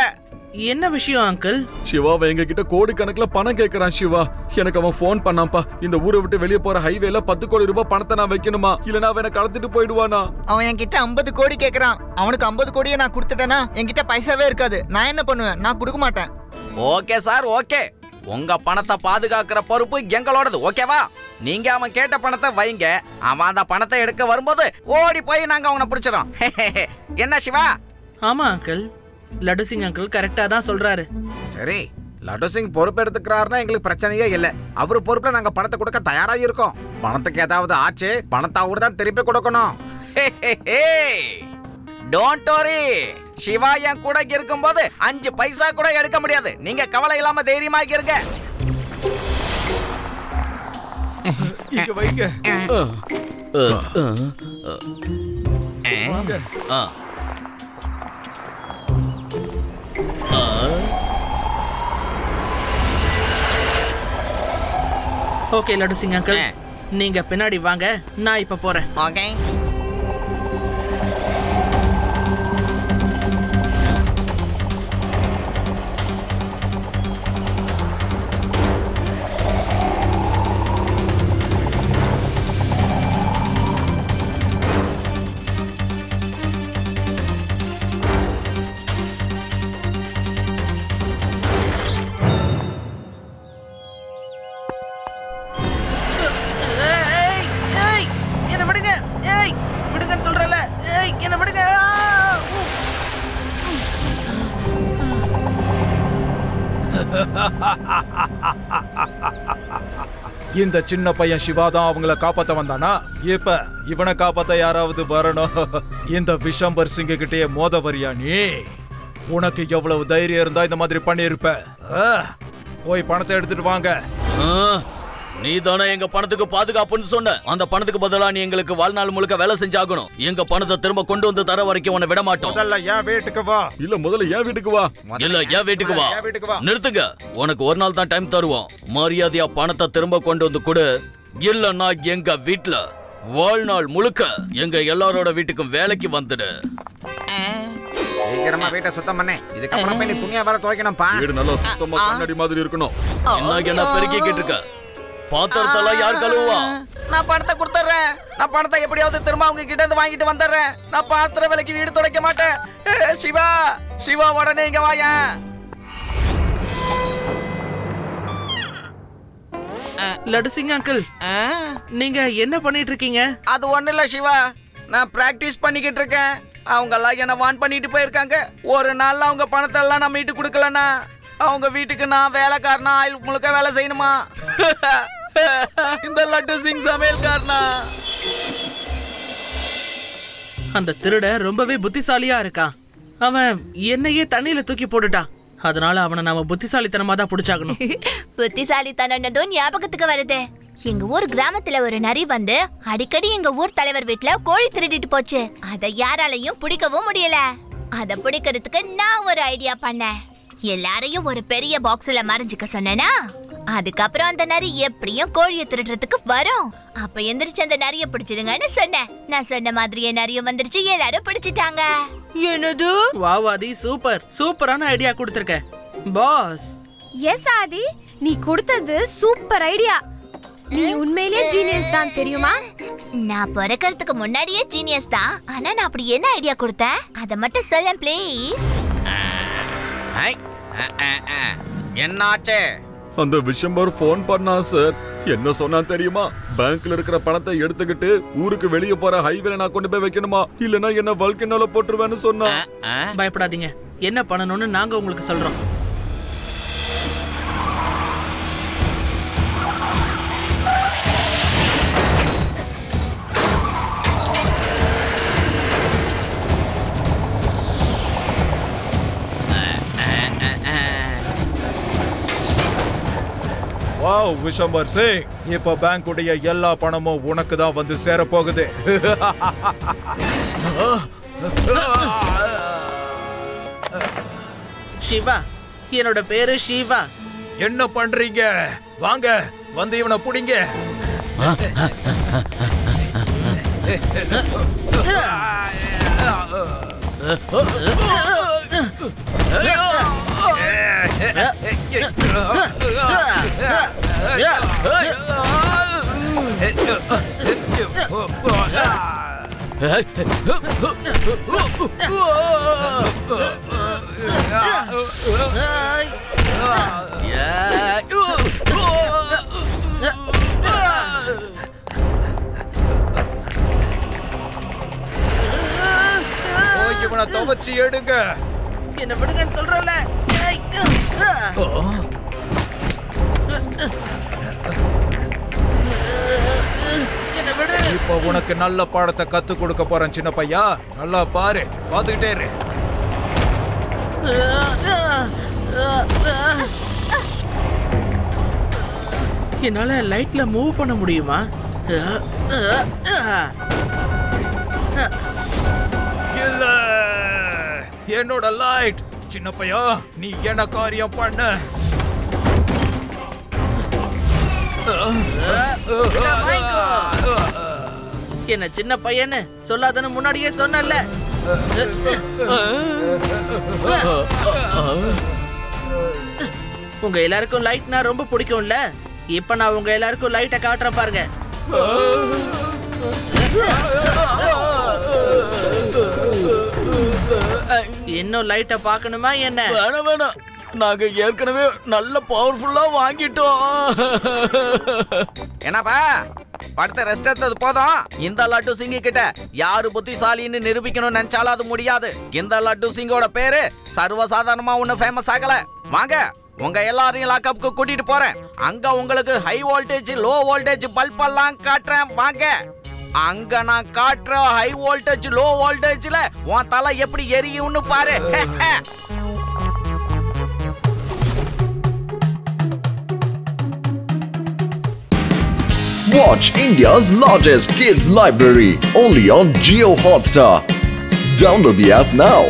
என்ன விஷயம் அங்கிள்? சிவாவை எங்க கிட்ட கோடிக்கணக்கில் பணம் கேட்கறான். சிவா எனக்கு அவன் போன் பண்ணாம்பா. இந்த ஊரை விட்டு வெளியே போற ஹைவேல 10 கோடி ரூபாய் பணத்தை நான் வைக்கணுமா, இல்லனா அவனை கடத்திட்டு போயிடுவானா? அவன் என்கிட்ட 50 கோடி கேக்குறான். அவனுக்கு 50 கோடியை நான் கொடுத்துட்டேனா என்கிட்ட பைசாவே இருக்காது. நான் என்ன பண்ணுவேன்? நான் கொடுக்க மாட்டேன். Okay sir, okay. உங்க பணத்தை பாதுகாக்கிற பொறுப்பு எங்களோடது, ஓகேவா? நீங்க அவன் கேட்ட பணத்தை வைங்க. அவன் அந்த பணத்தை எடுக்க வரும்போது ஓடி போய் நாங்க அவனை பிடிச்சிடறோம். என்ன சிவா? ஆமா அங்கிள், லட்டு சிங் அங்கிள் கரெக்டா தான் சொல்றாரு. சரி, லட்டு சிங் பொறுப்பு எடுத்துக்கிறாருன்னா எங்களுக்கு பிரச்சனையே இல்லை. அவரு பொறுப்புல நாங்க பணத்தை கொடுக்க தயாரா இருக்கோம். பணத்துக்கு ஏதாவது ஆச்சு பணத்தை அவரு தான் திருப்பி கொடுக்கணும். டோன்ட் வரி, சிவா என் கூட இருக்கும்போது 5 பைசா கூட எடுக்க முடியாது. நீங்க கவலை இல்லாம தைரியமா இருங்க. இங்க வைங்க. ஓகே லட்டு சிங் அங்கிள், நீங்க பின்னாடி வாங்க, நான் இப்ப போறேன். ஓகே. இந்த சின்ன பையன் சிவா தான் அவங்கள காப்பாத்த வந்தானா? இப்ப இவனை காப்பாத்த யாராவது வரணும். இந்த விஷம்பர் சிங்க கிட்டே மோத வரியா நீ? உனக்கு எவ்வளவு தைரியம் இருந்தா இந்த மாதிரி பண்ணிருப்ப? போய் பணத்தை எடுத்துட்டு வாங்க. நீ தானே எங்க பணத்துக்கு பாதுகாப்புன்னு சொன்ன. அந்த பணத்துக்கு பதிலா நீ எங்களுக்கு வாழ்நாள் முழுக்க வேலை செஞ்சாகணும். எங்க பணத்தை திரும்ப கொண்டு வந்து தர வரைக்கும் உன்னை விட மாட்டோம். முதல்ல என் வீட்டுக்கு வா. இல்ல முதல்ல என் வீட்டுக்கு வா. இல்ல என் வீட்டுக்கு வா. நிறுத்துங்க. உனக்கு ஒரு நாள் தான் டைம் தருவோம். மரியாதையா பணத்தை திரும்ப கொண்டு வந்து கொடு. இல்லன்னா எங்க வீட்டுல வாழ்நாள் முழுக்க எங்க எல்லாரோட வீட்டுக்கும் வேலைக்கு வந்துடு. சீக்கிரமா வீட்டை சுத்தம் பண்ணு. இதுக்கப்புறம் போய் நீ துணியா வர துவைக்கணும்பா. வீடு நல்லா சுத்தமா கண்ணாடி மாதிரி இருக்கணும். என்ன பெருக்கிட்டு இருக்க? பாத்திரத்தெல்லாம் யார் கழுவுவா? நான் பணத்தை கொடுத்துறேன். நான் பணத்தை எப்படியாவது திரும்ப அவங்க கிட்ட இருந்து வாங்கிட்டு வந்துடுறேன். நான் பாத்திர விலைக்கு வீடு துடைக்க மாட்டேன். சிவா, சிவா உடனே இங்க வாயா. லட்டு சிங் அங்கிள், நீங்க என்ன பண்ணிட்டு இருக்கீங்க? அது ஒண்ணு இல்ல சிவா, நான் பிராக்டிஸ் பண்ணிக்கிட்டு இருக்கேன். அவங்க எல்லாம் என்ன வான் பண்ணிட்டு போயிருக்காங்க. ஒரு நாள்ல அவங்க பணத்தை எல்லாம் நான் மீட்டு கொடுக்கலன்னா அவங்க வீட்டுக்கு நான் வேலைக்காரனா ஆயில் முழுக்க வேலை செய்யணுமா? இந்த லட்டு சிங் சமையல்காரனா? அந்த திருட ரொம்பவே புத்திசாலியா இருக்கான். அவன் என்னையே தண்ணியில தூக்கி போட்டுட்டான். அதனால அவனை நாம புத்திசாலித்தனமா தான் புடிச்சாகணும். புத்திசாலித்தனம் ஞாபகத்துக்கு வருது. எங்க ஊர் கிராமத்துல ஒரு நரி வந்து அடிக்கடி எங்க ஊர் தலைவர் வீட்டுல கோழி திருடிட்டு போச்சு. அத யாராலையும் பிடிக்கவும் முடியல. அத பிடிக்கிறதுக்கு நான் ஒரு ஐடியா பண்ணேன். எல்லாரையும் ஒரு பெரிய பாக்ஸ்ல மறைஞ்சுக்க சொன்னேனா, அதுக்கப்புறம் அந்த நரி எப்படியும் கோழியை திருடுறதுக்கு வரும். அப்ப எந்திரிச்சு அந்த நரிய பிடிச்சிடுங்கன்னு சொன்னேன். நான் சொன்ன மாதிரியே நரியும் வந்துருச்சு. எல்லாரும் பிடிச்சிட்டாங்க. என்னது? வாவ் ஆதி, சூப்பர் சூப்பரான ஐடியா கொடுத்திருக்க பாஸ். எஸ் ஆதி, நீ கொடுத்தது சூப்பர் ஐடியா. நீ உண்மையிலேயே ஜீனியஸ் தான் தெரியுமா? நான் பிறக்கிறதுக்கு முன்னாடியே ஜீனியஸ் தான். ஆனா நான் அப்படி என்ன ஐடியா கொடுத்தேன் அத மட்டும் சொல்ல ப்ளீஸ். என்னாச்சு? அந்த விஷம்பர் ஃபோன் பண்ணா சார். என்ன சொன்னா தெரியுமா? பேங்க்ல இருக்கிற பணத்தை எடுத்துக்கிட்டு ஊருக்கு வெளியே போற ஹைவேல நான் கொண்டு போய் வைக்கணுமா, இல்லனா என்ன வல்கனால போட்டுருவேன்னு சொன்னா. பயப்படாதீங்க, என்ன பண்ணணும்னு நாங்க உங்களுக்கு சொல்றோம். வாவ் விஷம்பர் சிங், இப்ப பேங்க் உடைய எல்லா பணமும் உனக்கு தான் வந்து சேர போகுது. சிவா, என்னோட பேரு சிவா. என்ன பண்றீங்க? வாங்க வந்து இவனை புடிங்க. இவனை துவச்சி எடுங்க. என்ன விடுங்கன்னு சொல்றல. இப்ப உனக்கு நல்ல பாடத்தை கத்து கொடுக்க போறேன் சின்ன பையா. நல்லா பாரு, பாத்துக்கிட்டே இரு. என்னால லைட்ல மூவ் பண்ண முடியுமா? இல்ல, என்னோட லைட். சின்ன பையா, நீ என்ன காரியம் பண்ண? என்ன சின்ன பையன்னு சொல்லாதன்னு முன்னாடியே சொன்னல. உங்க எல்லாருக்கும் லைட்னா ரொம்ப பிடிக்கும்ல. இப்ப நான் உங்க எல்லாருக்கும் லைட்டை காட்டுறேன் பாருங்க. இன்னும் லைட்டை பார்க்கணுமா என்ன? வேணாம், நாங்க ஏற்கனவே நல்ல பவர்ஃபுல்லா வாங்கிட்டோம். என்னப்பா படுத்த ரெஸ்ட் எடுத்தது போதும். இந்த லட்டு சிங்கி கிட்ட யாரு புத்திசாலின்னு நிரூபிக்கணும்னு நினைச்சாலும் அது முடியாது. இந்த லட்டு சிங்கோட பேரு சர்வசாதாரணமா ஒண்ணு ஃபேமஸ் ஆகல. வாங்க, உங்க எல்லாரையும் லாக்அப்க்கு கூட்டிட்டு போறேன். அங்க உங்களுக்கு high voltage low voltage bulb எல்லாம் காட்டுறேன். வாங்க, அங்க நான் காட்டுற ஹை வோல்டேஜ் லோ வோல்டேஜ்ல உன் தலை எப்படி எரியும்னு பாரு. Watch India's largest kids library only on Jio Hotstar. Download the app now.